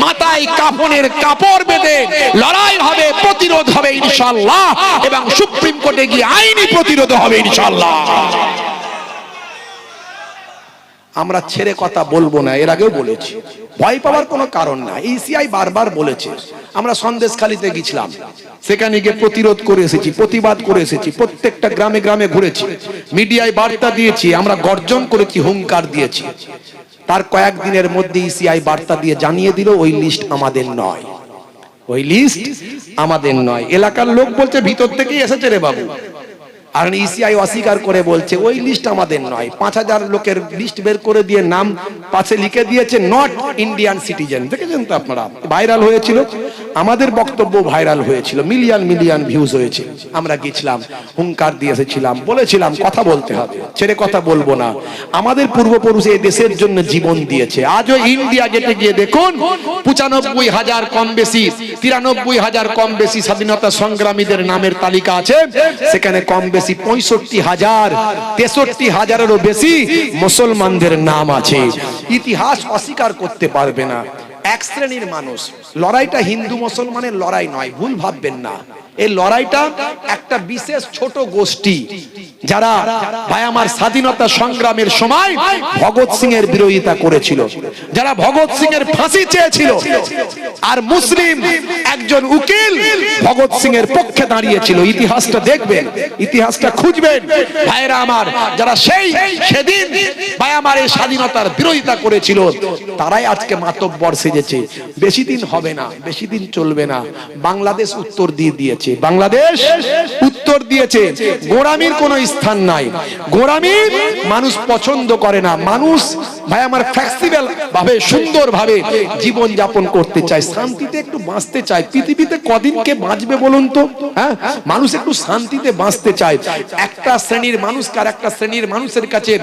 Speaker 3: মাথায় কাফনের কাপড় বেঁধে লড়াই হবে, প্রতিরোধ হবে ইনশাআল্লাহ, এবং সুপ্রিম কোর্টে গিয়ে আইনি প্রতিরোধ হবে ইনশাআল্লাহ। আমরা ছেড়ে কথা বলবো না, এর আগেও বলেছি, ভয় পাওয়ার কোনো কারণ না। ইসিআই বারবার বলেছে। আমরা সন্দেশখালীতে গেছিলাম, সেখানে গিয়ে প্রতিরোধ করে এসেছি, প্রতিবাদ করে এসেছি, প্রত্যেকটা গ্রামে গ্রামে ঘুরেছি, মিডিয়ায় বার্তা দিয়েছি, আমরা গর্জন করেছি, হুঙ্কার দিয়েছি। তার কয়েকদিনের মধ্যে ইসিআই বার্তা দিয়ে জানিয়ে দিল, ওই লিস্ট আমাদের নয়, ওই লিস্ট আমাদের নয়। এলাকার লোক বলছে ভিতর থেকেই এসেছে রে বাবু, আর ইসিআই অস্বীকার করে বলছে ওই লিস্ট আমাদের নয়। 5000 লোকের লিস্ট বের করে দিয়ে নাম পাশে লিখে দিয়েছে নট ইন্ডিয়ান সিটিজেন। দেখেছেন তো আপনারা, ভাইরাল হয়েছিল, আমাদের বক্তব্য ভাইরাল হয়েছিল, মিলিয়ন মিলিয়ন ভিউজ হয়েছে। আমরা গেছিলাম, হুঙ্কার দিয়ে এসেছিলাম, বলেছিলাম কথা বলতে হবে, ছেড়ে কথা বলবো না। আমাদের পূর্বপুরুষ এই দেশের জন্য জীবন দিয়েছে। আজও ইন্ডিয়া গেটে গিয়ে দেখুন, 95,000 কম বেশি, 93,000 কম বেশি স্বাধীনতা সংগ্রামীদের নামের তালিকা আছে। সেখানে কম বেশি 65,000, 63,000-এরও বেশি মুসলমানদের নাম আছে। ইতিহাস অস্বীকার করতে পারবে না। এক শ্রেণীর মানুষ, লড়াইটা হিন্দু মুসলমানের লড়াই নয়, ভুল ভাববেন না। এই লড়াইটা একটা বিশেষ ছোট গোষ্ঠী, যারা ভাই আমার স্বাধীনতা সংগ্রামের সময় ভগৎ সিং এর বিরোধিতা করেছিল, যারা ভগৎ সিং এর ফাঁসি চেয়েছিল, আর মুসলিম একজন উকিল ভগৎ সিং এর পক্ষে দাঁড়িয়েছিল। ইতিহাসটা দেখবেন, ইতিহাসটা খুঁজবেন ভাইরা আমার, যারা সেদিন ভাই আমার এই স্বাধীনতার বিরোধিতা করেছিল, তারাই আজকে মাতব্বর সেজেছে। বেশি দিন হবে না, বেশি দিন চলবে না, বাংলাদেশ উত্তর দিয়ে দিয়েছে, বাংলাদেশ উত্তর দিয়েছে। গোঁড়ামির কোনো স্থান নাই, গোঁড়ামি মানুষ পছন্দ করে না। মানুষ ভাই আমার ফ্লেক্সিবল ভাবে, সুন্দর ভাবে জীবন যাপন করতে চায়, শান্তিতে একটু বাঁচতে চায়। পৃথিবীতে কদিন কে বাঁচবে বলুন তো? হ্যাঁ, মানুষ একটু শান্তিতে বাঁচতে চায়। একটা শ্রেণীর মানুষকে আর একটা শ্রেণীর মানুষের কাছে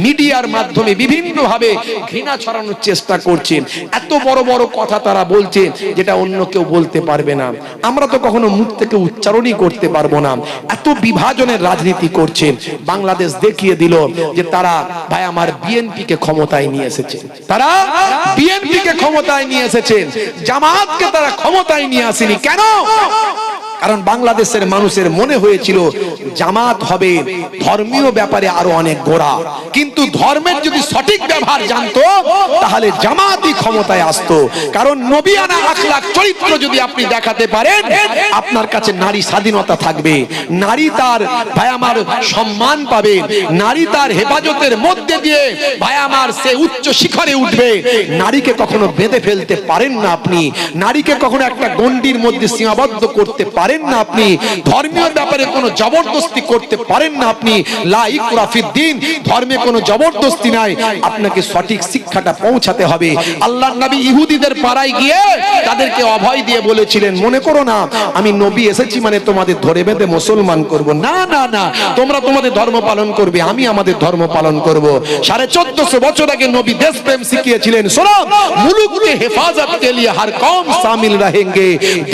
Speaker 3: মিডিয়ার মাধ্যমে বিভিন্ন ভাবে ঘৃণা ছড়ানোর চেষ্টা করছেন। এত বড় বড় কথা তারা বলছে, যেটা অন্য কেউ বলতে পারবে না। আমরা তো কখনো মুখ থেকে উচ্চারণই করতে পারবো না। এত বিভাজনের রাজনীতি করছেন। বাংলাদেশ দেখিয়ে দিল যে তারা ভাই আমার বিএনপি কে ক্ষমতায় নিয়ে এসেছে, তারা বিএনপি কে ক্ষমতায় নিয়ে এসেছেন, জামাতকে তারা ক্ষমতায় নিয়ে আসেনি। কেন? কারণ বাংলাদেশের মানুষের মনে হয়েছিল জামাত হবে ধর্মীয় ব্যাপারে আরো অনেক গোড়া, কিন্তু ধর্মের যদি সঠিক ব্যবহার জানতো তাহলে জামাতই ক্ষমতায় আসতো। কারণ নবিয়ানা আখলাক চরিত্র যদি আপনি দেখাতে পারেন, আপনার কাছে নারী স্বাধীনতা থাকবে, নারী তার ভাই আমার সম্মান পাবে, নারী তার হেফাজতের মধ্যে দিয়ে ভাই আমার সে উচ্চ শিখরে উঠবে। নারীকে কখনো বেঁধে ফেলতে পারেন না আপনি, নারীকে কখনো একটা গণ্ডির মধ্যে সীমাবদ্ধ করতে পারেন না আপনি, ধর্মীয় ব্যাপারে কোনো জবরদস্তি করতে পারেন না আপনি। লা ইকরাহা ফিদ্দিন, ধর্মে কোনো জবরদস্তি নাই, আপনাকে সঠিক শিক্ষাটা পৌঁছাতে হবে। আল্লাহর নবী ইহুদিদের পাড়ায় গিয়ে তাদেরকে অভয় দিয়ে বলেছিলেন, মনে করো না আমি নবী এসেছি মানে তোমাদের ধরে বেঁধে মুসলমান করব, না না না, তোমরা তোমাদের ধর্ম পালন করবে, আমি আমাদের ধর্ম পালন করব। 1450 বছর আগে নবী দেশপ্রেম শিখিয়েছিলেন। শোনো, মুলুক কে হেফাজত কে লিয়ে হর কওম শামিল रहेंगे,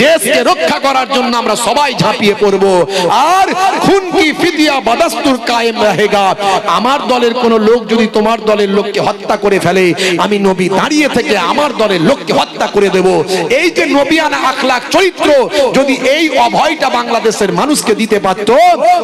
Speaker 3: দেশকে রক্ষা করার জন্য আমরা সবাই ঝাঁপিয়ে পড়ব, আর খুন কি ফিদিয়া বদস্তুর কায়েম रहेगा। আমার দলের কোন লোক যদি তোমার দলের লোককে হত্যা করে ফেলে, আমি নবী দাঁড়িয়ে থেকে আমার দলের লোককে হত্যা করে দেব। এই যে নবিয়ানা আখলাক চরিত্র যদি এই অভয়টা বাংলাদেশের মানুষকে দিতে পারত,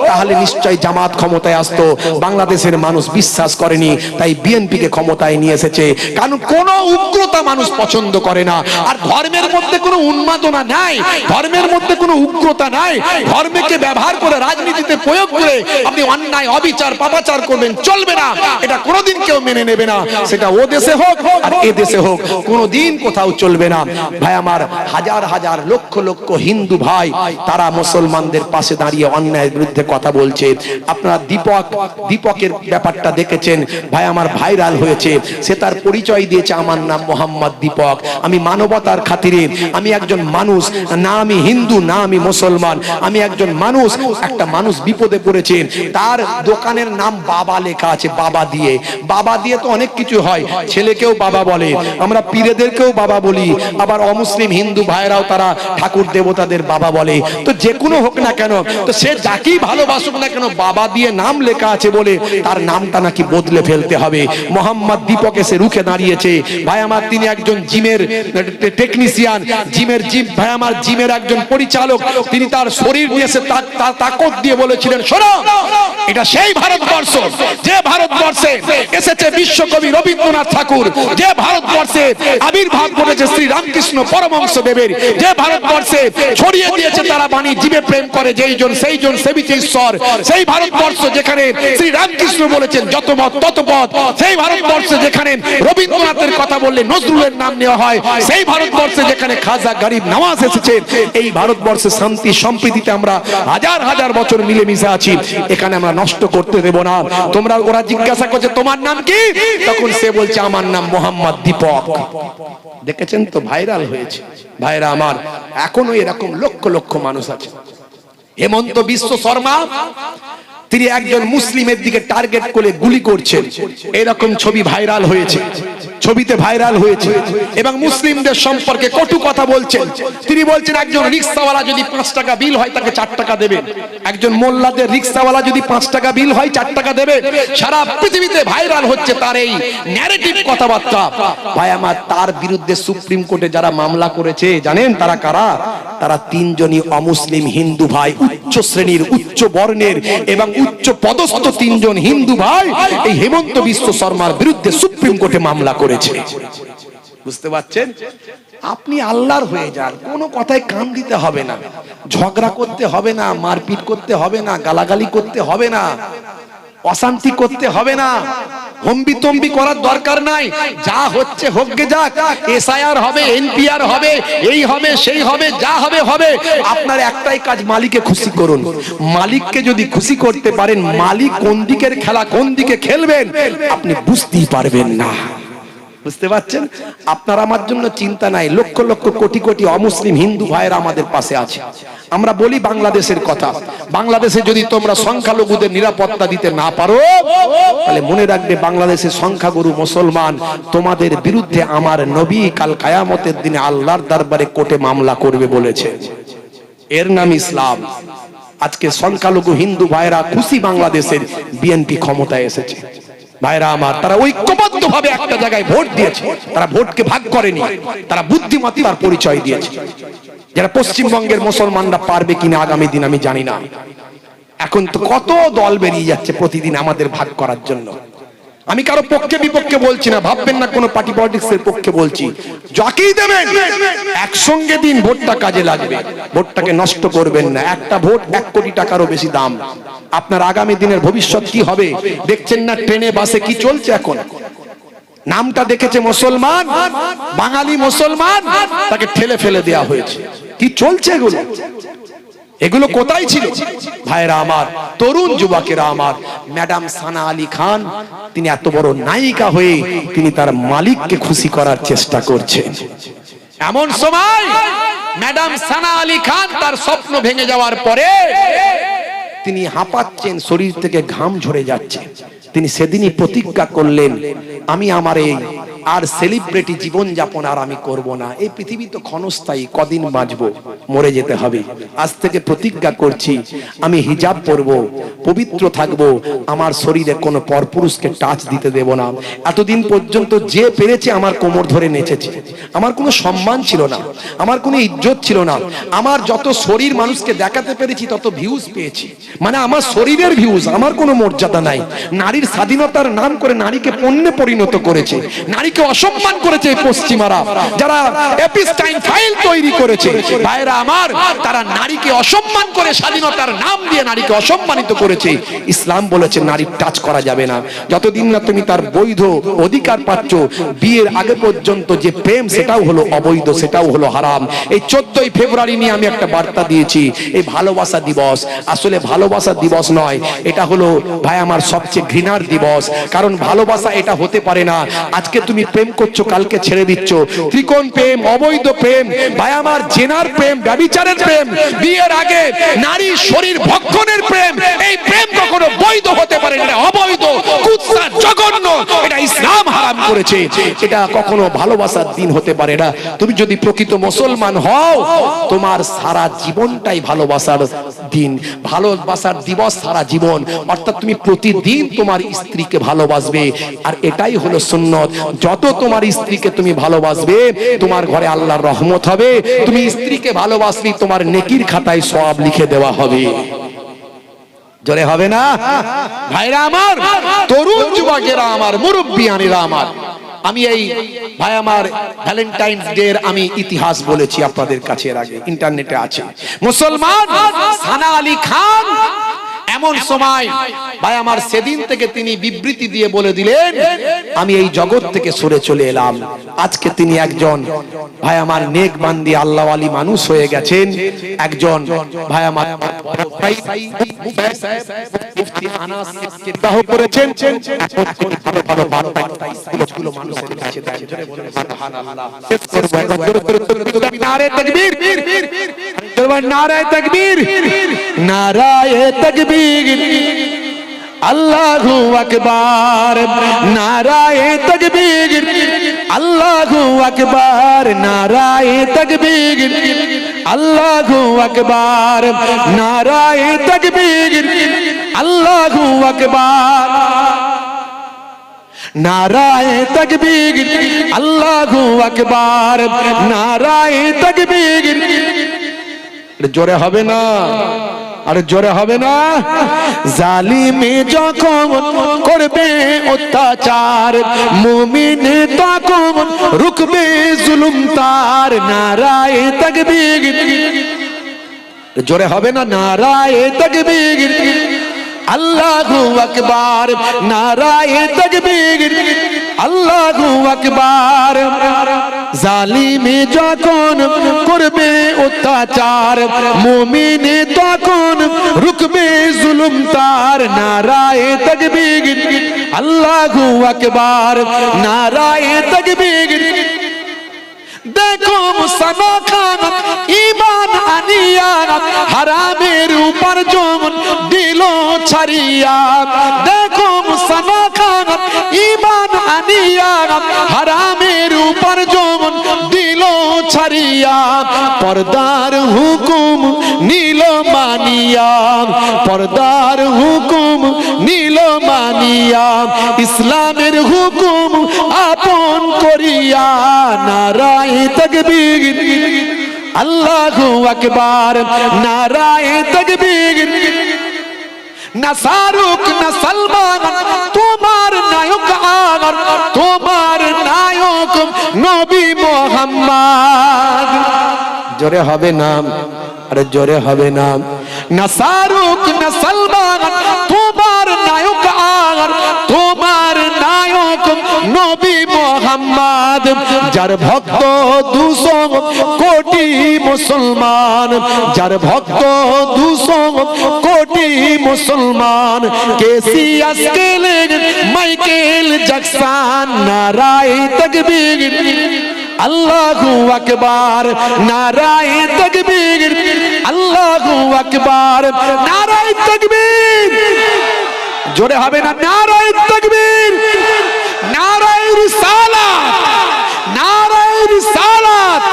Speaker 3: তাহলে নিশ্চয়ই জামাত ক্ষমতায় আসতো। বাংলাদেশের মানুষ বিশ্বাস করেনি, তাই বিএনপিকে ক্ষমতায় নিয়ে এসেছে। কারণ কোন উগ্রতা মানুষ পছন্দ করে না, আর ধর্মের মধ্যে কোনো উন্মাদনা নাই, ধর্মের মধ্যে কোনো উগ্রতা নাই। ধর্মকে ব্যবহার করে রাজনীতিতে প্রয়োগ করে আপনি অন্যায় অবিচার পাপাচার করবেন, চলবে না, এটা কোনোদিন কেউ মেনে নেবে না। সেটা ও দেশে হোক আর এ দেশে হোক, কোনোদিন কোথাও চলবে না। ভাই আমার, হাজার হাজার লক্ষ লক্ষ হিন্দু ভাই তারা মুসলমানদের পাশে দাঁড়িয়ে অন্যায়ের বিরুদ্ধে কথা বলছে। আপনারা দীপকের ব্যাপারটা দেখেছেন, ভাই আমার ভাইরাল হয়েছে। সে তার পরিচয় দিয়েছে, আমার নাম মোহাম্মদ দীপক, আমি মানবতার খাতিরে, আমি একজন মানুষ, না আমি হিন্দু না আমি মুসলমান, আমি একজন মানুষ। একটা মানুষ বিপদে পড়েছে, তার দোকানের নাম বাবা লেখা আছে, বাবা দিয়ে। বাবা দিয়ে তো অনেক কিছু হয়, ছেলেকেও বাবা বলে, আমরা পীরেদেরকেও বাবা বলি, আবার অমুসলিম হিন্দু ভাইরাও তারা ঠাকুর দেবতাদের বাবা বলে। তো যে কোনো হোক না কেন, তো সে যাকেই ভালোবাসুক না কেন, বাবা দিয়ে নাম লেখা আছে বলে তার নামটা নাকি বদলে ফেলতে হবে। মোহাম্মদ দীপক এসে রুখে দাঁড়িয়েছে। ভাই আমার, তিনি একজন জিমের টেকনিশিয়ান, ভাই আমার জিমের একজন পরিচালক। তিনি তার শরীর নিয়ে এসে তাকত দিয়ে বলেছিলেন, শোনো, এটা সেই ভারতবর্ষ যে ভারতবর্ষে এসেছে বিশ্বকবি রবীন্দ্রনাথ ঠাকুর, যে ভারতবর্ষে আবির্ভাব ঘটেছে শ্রী রামকৃষ্ণ পরমহংস দেবের, যে ভারতবর্ষে ছড়িয়ে দিয়েছে তারা বাণী, জীবে প্রেম করে যেই জন সেই জন সেবিছে ঈশ্বর, সেই ভারতবর্ষ যেখানে শ্রী রামকৃষ্ণ বলেছেন যত মত তত পথ, সেই ভারতবর্ষে যেখানে রবীন্দ্রনাথের কথা বললে নজরুলের নাম নেওয়া হয়, সেই ভারতবর্ষে যেখানে খাজা গরিব নওয়াজ এসেছে, এই ভারতবর্ষে শান্তি সম্প্রীতিতে আমরা হাজার হাজার বছর মিলেমিশে আছি, এখানে আমরা নষ্ট করতে দেব না। তোমরা, ওরা জিজ্ঞাসা করছে তোমার নাম কি, তখন সে বলছে আমার নাম মোহাম্মদ দীপক। দেখেছেন তো, ভাইরাল হয়েছে। ভাইরা আমার, এখনো এরকম লক্ষ লক্ষ মানুষ আছে। হেমন্ত বিশ্ব শর্মা তিনি একজন মুসলিমের দিকে টার্গেট করে গুলি করছেন, এরকম ছবি ভাইরাল হয়েছে, ছবিতে ভাইরাল হয়েছে, এবং মুসলিমদের সম্পর্কে কটু কথা বলছেন। তিনি বলছেন একজন রিকশাওয়ালা যদি 5 টাকা বিল হয় তাকে 4 টাকা দেবেন, একজন মোল্লাদের রিকশাওয়ালা যদি 5 টাকা বিল হয় 4 টাকা দেবে। সারা পৃথিবীতে ভাইরাল হচ্ছে তার এই ন্যারেটিভ কথাবার্তা। ভাই আমার, তার বিরুদ্ধে সুপ্রিম কোর্টে যারা মামলা করেছে জানেন তারা কারা? তারা 3 জনই অমুসলিম হিন্দু ভাই, উচ্চ শ্রেণীর, উচ্চ বর্ণের এবং উচ্চ পদস্থ 3 জন হিন্দু ভাই এই হেমন্ত বিশ্ব শর্মার বিরুদ্ধে সুপ্রিম কোর্টে মামলা করেছে। বুঝতে পারছেন? আপনি আল্লাহর হয়ে যান, কোনো কথায় কান দিতে হবে না, ঝগড়া করতে হবে না, মারপিট করতে হবে না, গালাগালি করতে হবে না, অশান্তি করতে হবে না, হম্বি তম্বি করার দরকার নাই। যা হচ্ছে হোক গে যাক, এসআইআর হবে, এনপিআর হবে, এই হবে সেই হবে, যা হবে হবে। আপনার একটাই কাজ, মালিককে খুশি করুন। মালিককে যদি খুশি করতে পারেন, মালিক কোন দিকের খেলা কোন দিকে খেলবেন আপনি বুঝতেই পারবেন না। বুঝতে পারছেন? আপনার আমার জন্য চিন্তা নাই, লক্ষ লক্ষ কোটি কোটি অমুসলিম হিন্দু ভাইয়েরা আমাদের পাশে আছে। আমরা বলি বাংলাদেশের কথা, বাংলাদেশে যদি তোমরা সংখ্যালঘুদের নিরাপত্তা দিতে না পারো, তাহলে মনে রাখবে বাংলাদেশের সংখ্যাগুরু মুসলমান তোমাদের বিরুদ্ধে আমার নবী কাল কিয়ামতের দিনে আল্লাহর দরবারে কোর্টে মামলা করবে বলেছে। এর নাম ইসলাম। আজকে সংখ্যালঘু হিন্দু ভাইয়েরা খুশি বাংলাদেশের বিএনপি ক্ষমতায় এসেছে। ভাইরা আমার, তারা ঐক্যবদ্ধ ভাবে একটা জায়গায় ভোট দিয়েছে, তারা ভোটকে ভাগ করেনি, তারা বুদ্ধিমত্তার পরিচয় দিয়েছে। যারা পশ্চিমবঙ্গের মুসলমানরা পারবে কিনা আগামী দিন আমি জানি না। এখন তো কত দল বেরিয়ে যাচ্ছে প্রতিদিন আমাদের ভাগ করার জন্য। আমি কারো পক্ষে বিপক্ষে বলছি না, ভাববেন না কোনো পার্টি পলিটিক্স এর পক্ষে বলছি। যাকেই দেবেন একসঙ্গে দিন, ভোটটা কাজে লাগবে, ভোটটাকে নষ্ট করবেন না। একটা ভোট 1 কোটি টাকারও বেশি দাম। আপনার আগামী দিনের ভবিষ্যৎ কি হবে দেখছেন না? ট্রেনে বাসে কি চলছে এখন? নামটা দেখেছে মুসলমান, বাঙালি মুসলমান, তাকে ঠেলে ফেলে দেওয়া হয়েছে। কি চলছে এগুলো? এগুলো কোথায় ছিল ভাইরা আমার, তরুণ যুবকেরা আমার? ম্যাডাম সানা আলী খান, তিনি এত বড় নায়িকা হয়ে তিনি তার মালিককে খুশি করার চেষ্টা করছেন। এমন সময় ম্যাডাম সানা আলী খান তার স্বপ্ন ভেঙে যাওয়ার পরে তিনি হাঁপাচ্ছেন, শরীর থেকে ঘাম ঝরে যাচ্ছে। তিনি সেদিনই প্রতিজ্ঞা করলেন, আমি আমার এই আর সেলিব্রিটি জীবন যাপন আর আমি করব না। এই পৃথিবী তো ক্ষণস্থায়ী, কদিন বাঁচবো, মরে যেতে হবে। আজ থেকে প্রতিজ্ঞা করছি, আমি হিজাব পরবো, পবিত্র থাকবো, আমার শরীরে কোনো পরপুরুষকে টাচ দিতে দেব না। এতদিন পর্যন্ত যে পেরেছে আমার কোমর ধরে নেচেছে, আমার কোনো সম্মান ছিল না, আমার কোনো ইজ্জত ছিল না। আমার যত শরীর মানুষকে দেখাতে পেরেছি তত ভিউজ পেয়েছি, মানে আমার শরীরের ভিউজ, আমার কোনো মর্যাদা নাই। নারীর স্বাধীনতার নাম করে নারীকে পণ্যে পরিণত করেছে, নারীকে অসম্মান করেছে পশ্চিমারা, যারা এপিস্টাইন ফাইল তৈরি করেছে ভাইরা আমার, তারা নারীকে অসম্মান করে স্বাধীনতার নাম দিয়ে নারীকে অসম্মানিত করেছে। ইসলাম বলেছে নারীর টাচ করা যাবে না। যতদিন না তুমি তার বৈধ অধিকার পাচ্ছ, বিয়ের আগে পর্যন্ত যে প্রেম সেটাও হলো অবৈধ, সেটাও হলো হারাম। এই 14ই ফেব্রুয়ারি নিয়ে আমি একটা বার্তা দিয়েছি, এই ভালোবাসা দিবস আসলে ভালোবাসা দিবস নয়, এটা হলো ভাই আমার সবচেয়ে ঘৃণার দিবস। কারণ ভালোবাসা এটা হতে পারে না, আজকে তুমি প্রেম করছো কালকে ছেড়ে দিচ্ছ। ত্রিকোণ প্রেম, অবৈধ প্রেম, ভাই আমার জেনার প্রেম, ব্যভিচারের প্রেম, বিয়ের আগে নারী শরীর ভক্ষণের প্রেম, এই প্রেম কখনো বৈধ হতে পারে না, অবৈধ, কুৎসা, জঘন্য। এটা ইসলাম হারাম করেছে, এটা কখনো ভালোবাসার দিন হতে পারে না। তুমি যদি প্রকৃত মুসলমান হও, তোমার সারা জীবনটাই ভালোবাসার দিন, ভালোবাসার দিবস সারা জীবন। অর্থাৎ তুমি প্রতিদিন তোমার স্ত্রীকে ভালোবাসবে, আর এটাই হলো সুন্নত। যত তোমার স্ত্রীকে তুমি ভালোবাসবে, তোমার ঘরে আল্লাহর রহমত হবে। তুমি স্ত্রীকে ভালোবাসলে তোমার নেকির খাতায় সওয়াব লিখে দেওয়া হবে। জোরে হবে না ভাইরা আমার, তরুণ যুবকেরা আমার, মুরব্বিয়ানেরা আমার? আমি এই ভাই আমার ভ্যালেন্টাইন্স ডে এর আমি ইতিহাস বলেছি আপনাদের কাছে, এর আগে ইন্টারনেটে আছে। মুসলমান সানা আলী খান এমন সময় ভাই আমার সেদিন থেকে তিনি বিবৃতি দিয়ে বলে দিলেন, আমি এই জগৎ থেকে সরে চলে এলাম। আজকে তিনি একজন ভাই আমার নেকবান্দি আল্লাহওয়ালি মানুষ হয়ে গেছেন, একজন ভাই আমার মুফতি আনাস বিবাহ করেছেন। এখন ভালো ভালো বার্তা স্কুলগুলো মানুষের কাছে দেয়। জোরে বলুন সুবহানাল্লাহ। নারে তাকবীর, নারে তাকবীর, নারায়ে তাকবীর, আল্লাহু আকবার, নারায়ে তাকবীর, আল্লাহু আকবার, নারায়ে তাকবীর, আল্লাহু আকবার, নারায়ে তাকবীর, আল্লাহু আকবার, নারায়ে তাকবীর, আল্লাহু আকবার, নারায়ে তাকবীর। জোরে হবে না? আরে জোরে হবে না? জালিমে যখন করবে অত্যাচার, মুমিন তখন রুখবে জুলুম তার। নারায়ে তাকবীর, জোরে হবে না? নারায়ে তাকবীর, আল্লাহু আকবার, নারায়ে তাকবীর, আল্লাহু আকবার। জালিমে যখন করবে অত্যাচার, মুমিনে তখন রুখবে জুলুম তার। নারায়ে তাকবীর, আল্লাহু আকবার, নারায়ে তাকবীর। দেখো মুসানা খান ঈমান আনিয়া, হারামের উপার্জন দিল ছাড়িয়া। দেখো মুসানা খান ঈমান আনিয়া, হারামের উপার্জন দিল ছাড়িয়া। পর্দার হুকুম নীল মানিয়া, পর্দার হুকুম নীল মানিয়া, ইসলামের হুকুম আপন করিয়া। নারায়ে তাকবীর,
Speaker 2: আল্লাহু আকবার, নারায়ে তাকবীর। না শাহরুখ না সালমান, তোমার নায়ক আর তোমার নায়ক নবী মুহাম্মদ। জোরে হবে নাম, আরে জোরে হবে নাম। না শাহরুখ না সালমান, তোমার নায়ক আর তোমার নায়ক নবী মুহাম্মদ। যার ভক্ত 200 কোটি মুসলমান, যার ভক্ত 200 কোটি মুসলমান। কেসি আজকেল মাইকেল জ্যাকসন, নারায়ে তাকবীর। আল্লাহু আকবার, নারায়ে তাকবীর। আল্লাহু আকবার, নারায়ে তাকবীর। জোরে হবে না? নারায়ে তাকবীর, নারায়ে রিসালাত, নারায়ে রিসালাত।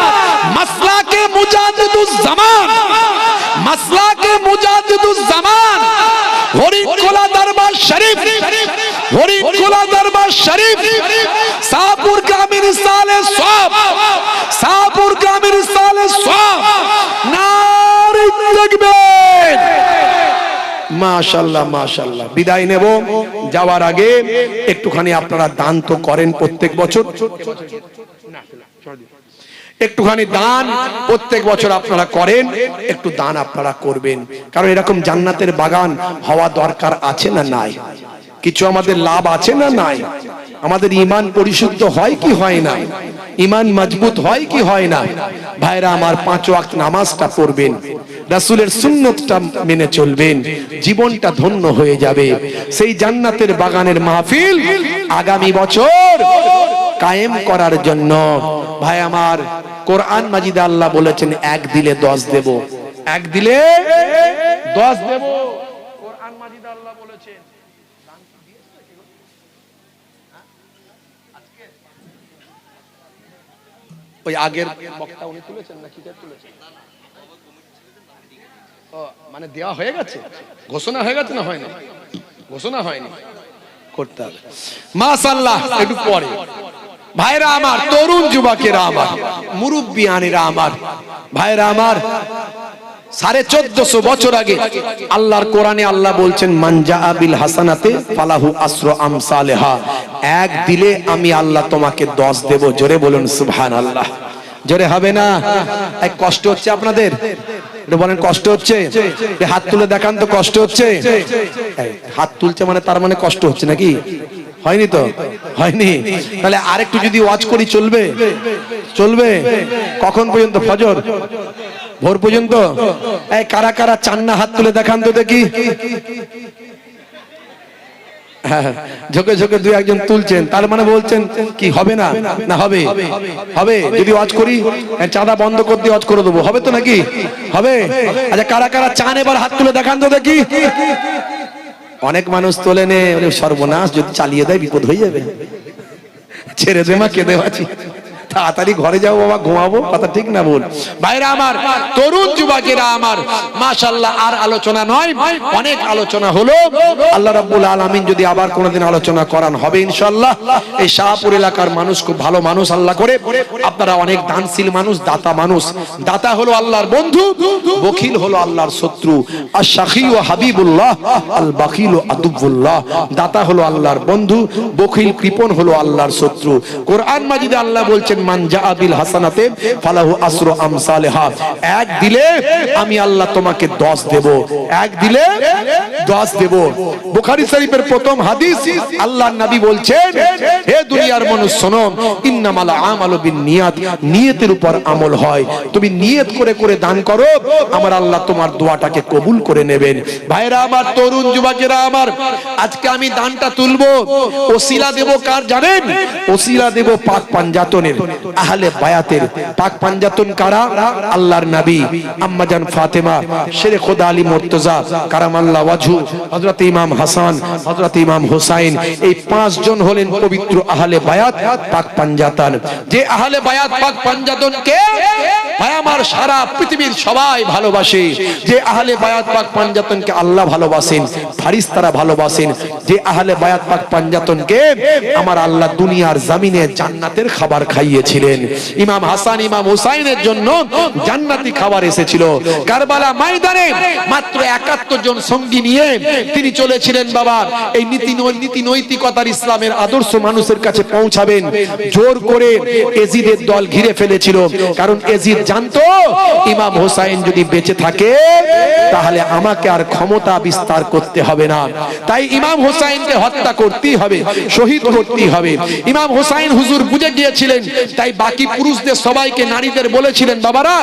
Speaker 2: মাসলাকে মুজাদ্দিদুজ জামান, মাসলাকে মুজাদ্দিদুজ জামান। হরিণখোলা দরবার শরীফ, হরিণখোলা দরবার শরীফ, শাহপুর গ্রামের সালে সব, শাহপুর গ্রামের সালে সব। নারে তাকবীর। মাশাআল্লাহ মাশাআল্লাহ। বিদায় নেব, যাওয়ার আগে একটুখানি আপনারা দান তো করেন প্রত্যেক বছর, একটুখানি দান প্রত্যেক বছর আপনারা করেন, একটু দান আপনারা করবেন। কারণ এরকম জান্নাতের বাগান হওয়া দরকার আছে না নাই? কিছু আমাদের লাভ আছে না নাই? আমাদের ঈমান পরিশুদ্ধ হয় কি হয় না? ঈমান মজবুত হয় কি হয় না? ভাইরা আমার, 5 ওয়াক্ত নামাজটা পড়বেন, রাসূলের সুন্নতটা মেনে চলবেন, জীবনটা ধন্য হয়ে যাবে। সেই জান্নাতের বাগানের মাহফিল আগামী বছর কায়েম করার জন্য ভাই আমার, কোরআন মাজিদে আল্লাহ বলেছেন 1 দিলে 10 দেব, 1 দিলে 10 দেব। কোরআন মাজিদে আল্লাহ বলেছেন। ওই আগের বক্তা উনি তুলেছেন না, কি তুলেছেন? ও মানে দেওয়া হয়ে গেছে, ঘোষণা হয়ে গেছে না হয়নি? ঘোষণা হয়নি, করতে হবে। মাশাআল্লাহ। একটু পরে ভাইরা আমার, তরুণ যুবকেরা আমার, মুরব্বিয়ানেরা আমার, ভাইরা আমার, 1450 বছর আগে আল্লাহর কোরআনে আল্লাহ বলছেন, মান জাআ বিল হাসানাতে ফালাহু আসরু আমসালিহা। 1 দিলে আমি আল্লাহ তোমাকে 10 দেব। জোরে বলুন সুবহানাল্লাহ। জোরে হবে না? এক কষ্ট হচ্ছে আপনাদের? একটু বলেন কষ্ট হচ্ছে? হাত তুলে দেখান তো, কষ্ট হচ্ছে? হাত তুলছে মানে তার মানে কষ্ট হচ্ছে নাকি? হয়নি তো? হয়নি? তাহলে আরেকটু যদি ওয়াজ করি চলবে? চলবে। কখন পর্যন্ত? ফজর, ভোর পর্যন্ত? এই কারা কারা চান না হাত তুলে দেখান তো দেখি। ঝোঁকে ঝোঁকে 2-1 তুলছেন, তার মানে বলছেন কি হবে না? না হবে, হবে। যদি ওয়াজ করি চাঁদা বন্ধ করে দিয়ে ওয়াজ করে দেবো, হবে তো নাকি? হবে। আচ্ছা কারা কারা চান এবার হাত তুলে দেখান তো দেখি। অনেক মানুষ তোলে নে, সর্বনাশ, যদি চালিয়ে দেয় বিপদ হয়ে যাবে, ছেড়ে দে মা, কেঁদে আছি, তাড়াতাড়ি ঘরে যাবো বাবা, ঘুমাবো। কথা ঠিক না বল? ভাইরা আমার, তরুণ যুবকেরা আমার, মাশাআল্লাহ। আর আলোচনা নয়, অনেক আলোচনা হলো। আল্লাহ রাব্বুল আলামিন যদি আবার কোনোদিন আলোচনা করান হবে ইনশাআল্লাহ। এই শাহপুর এলাকার মানুষ খুব ভালো মানুষ আল্লাহ করে, আপনারা অনেক দানশীল মানুষ, দাতা মানুষ। দাতা হলো আল্লাহর বন্ধু, বখিল হলো আল্লাহর শত্রু। আশ-শাখী ওয়া হাবিবুল্লাহ, আল বাখিল আদুবুল্লাহ। দাতা হলো আল্লাহর বন্ধু, বখিল কৃপণ হলো আল্লাহর শত্রু। কোরআন মাজিদে আল্লাহ বলছেন, মান জাআ বিল হাসানাতে ফালাহু আসরু আমসালিহা। 1 দিলে আমি আল্লাহ তোমাকে 10 দেব, 1 দিলে 10 দেব। বুখারী শরীফের প্রথম হাদিস, আল্লাহর নবী বলছেন, হে দুনিয়ার মানুষ শোনো, ইন্নামাল আমালু বিন্নিয়াত, নিয়তের উপর আমল হয়। তুমি নিয়ত করে করে দান করো, আমার আল্লাহ তোমার দোয়াটাকে কবুল করে নেবেন। ভাইরা আমার, তরুণ যুবকেরা আমার, আজকে আমি দানটা তুলবো, ওসিলা দেব কার জানেন? ওসিলা দেব পাক পাঞ্জাতনের, আহলে বায়াতের। পাক পাঞ্জাতন কারা? আল্লাহর নবী, আম্মা জান ফাতেমা, শেরে খোদা আলী মুর্তজা কারামাল্লাহ ওয়াজহু, হযরত ইমাম হাসান, হযরত ইমাম হুসাইন। এই 5 জন হলেন পবিত্র আহলে বায়াত, পাক পাঞ্জাতন। যে আহলে বায়াত পাক পাঞ্জাতনকে ভাই আমার সারা পৃথিবীর সবাই ভালোবাসে। যে আহলে বায়াত পাক পাঞ্জাতনকে আল্লাহ ভালোবাসেন, ফেরেশতারা ভালোবাসেন,
Speaker 3: যে আহলে বায়াত পাক পাঞ্জাতনকে আমার আল্লাহ দুনিয়ার জমিনে জান্নাতের খাবার খাইয়েছিলেন। ইমাম হাসান ইমাম হুসাইনের জন্য জান্নাতি খাবার এসেছিল। কারবালা ময়দানে মাত্র 71 জন সঙ্গী নিয়ে তিনি চলেছিলেন বাবা এই নীতি নৈতিকতার ইসলামের আদর্শ মানুষের কাছে পৌঁছাবেন। জোর করে এজিদের দল ঘিরে ফেলেছিল, কারণ এজিদ জানতো ইমাম হোসাইন যদি বেঁচে থাকে তাহলে আমাকে আর ক্ষমতা বিস্তার করতে হবে না, তাই ইমাম হোসাইনকে হত্যা করতেই হবে, শহীদ করতেই হবে। ইমাম হোসাইন হুজুর বুঝে গিয়েছিলেন, তাই বাকি পুরুষদের সবাইকে নারীদের বলেছিলেন, বাবারা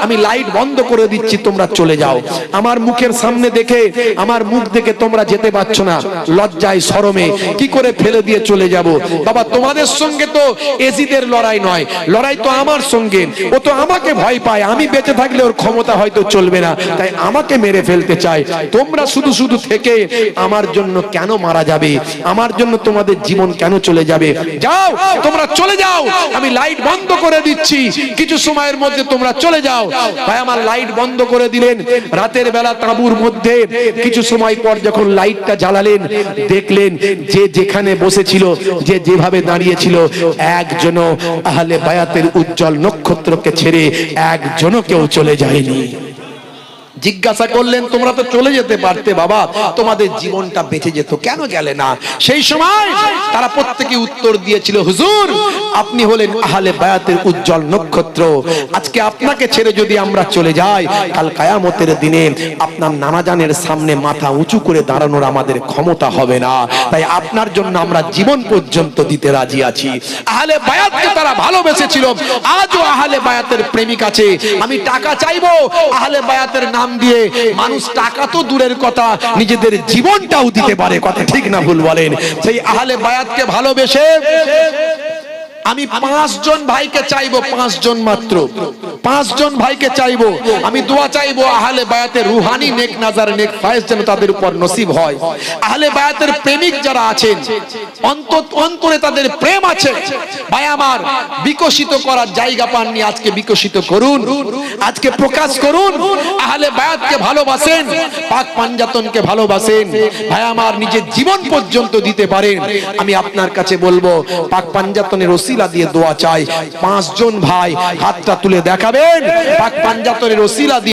Speaker 3: আমি লাইট বন্ধ করে দিচ্ছি, তোমরা চলে যাও। আমার মুখের সামনে দেখে আমার মুখ দেখে তোমরা যেতে পারছো না, লজ্জায় শরমে কি করে ফেলে দিয়ে চলে যাব। বাবা তোমাদের সঙ্গে তো এজিদের লড়াই নয়, লড়াই তো আমার সঙ্গে। ও তো আমাকে ভয় পায়, আমি বেঁচে থাকলে ওর ক্ষমতা হয়তো চলবে না, তাই আমাকে মেরে ফেলতে চায়। তোমরা শুধু শুধু থেকে আমার জন্য কেন মারা যাবে, আমার জন্য তোমাদের জীবন কেন চলে যাবে? যাও তোমরা চলে যাও, আমি লাইট বন্ধ করে দিচ্ছি, কিছু সময়ের মধ্যে তোমরা চলে যাও। ভাই আমার লাইট বন্ধ করে দিলেন। রাতের বেলা তাঁবুর মধ্যে কিছু সময় পর যখন লাইটটা জ্বালালেন, দেখলেন যে যেখানে বসেছিল, যে যেভাবে দাঁড়িয়েছিল, একজনও আহলে বায়াতের উজ্জ্বল নক্ষত্রকে ছেড়ে একজনও কেউ চলে যায়নি। জিজ্ঞাসা করলেন, তোমরা তো চলে যেতে পারতে বাবা, তোমাদের জীবনটা বেঁচে যেত, কেন গেলে না? সেই সময় তারা প্রত্যেকে উত্তর দিয়েছিল, হুজুর আপনি হলেন আহলে বায়াতের উজ্জ্বল নক্ষত্র, আজকে আপনাকে ছেড়ে যদি আমরা চলে যাই, কাল কিয়ামতের দিনে আপনার নানাজানের সামনে মাথা উঁচু করে দাঁড়ানোর আমাদের ক্ষমতা হবে না, তাই আপনার জন্য আমরা জীবন পর্যন্ত দিতে রাজি আছি। আহলে বায়াতকে তারা ভালোবেসেছিল। আজও আহলে বায়াতের প্রেমিক আছে। আমি টাকা চাইবো, আহলে বায়াতের নাম দিয়ে মানুষ টাকা তো দূরের কথা, নিজেদের জীবনটাও দিতে পারে, কথা ঠিক না ভুল বলেন? সেই আহলে বায়াতকে ভালোবেসে আমি 5 জন ভাইকে চাইবো, 5 জন মাত্র, 5 জন ভাইকে চাইবো, আমি দোয়া চাইবো আহলে বায়াতের রুহানি নেক নাজার নেক ফায়েজ যেন তাদের উপর নসিব হয়। আহলে বায়াতের প্রেমিক যারা আছেন, অন্তরে তাদের প্রেম আছে, ভাই আমার বিকশিত করার জায়গা পাননি, আজকে বিকশিত করুন, আজকে প্রকাশ করুন। আহলে বায়াতকে ভালোবাসেন, পাক পাঞ্জাতনকে ভালোবাসেন, ভাই আমার নিজের জীবন পর্যন্ত দিতে পারেন। আমি আপনার কাছে বলবো, পাক পাঞ্জাতনের ওসিলা দিয়ে দোয়া চাই। 5 জন ভাই হাতটা তুলে দেখাবেন, পাক পাঞ্জাতনের ওসিলা দিয়ে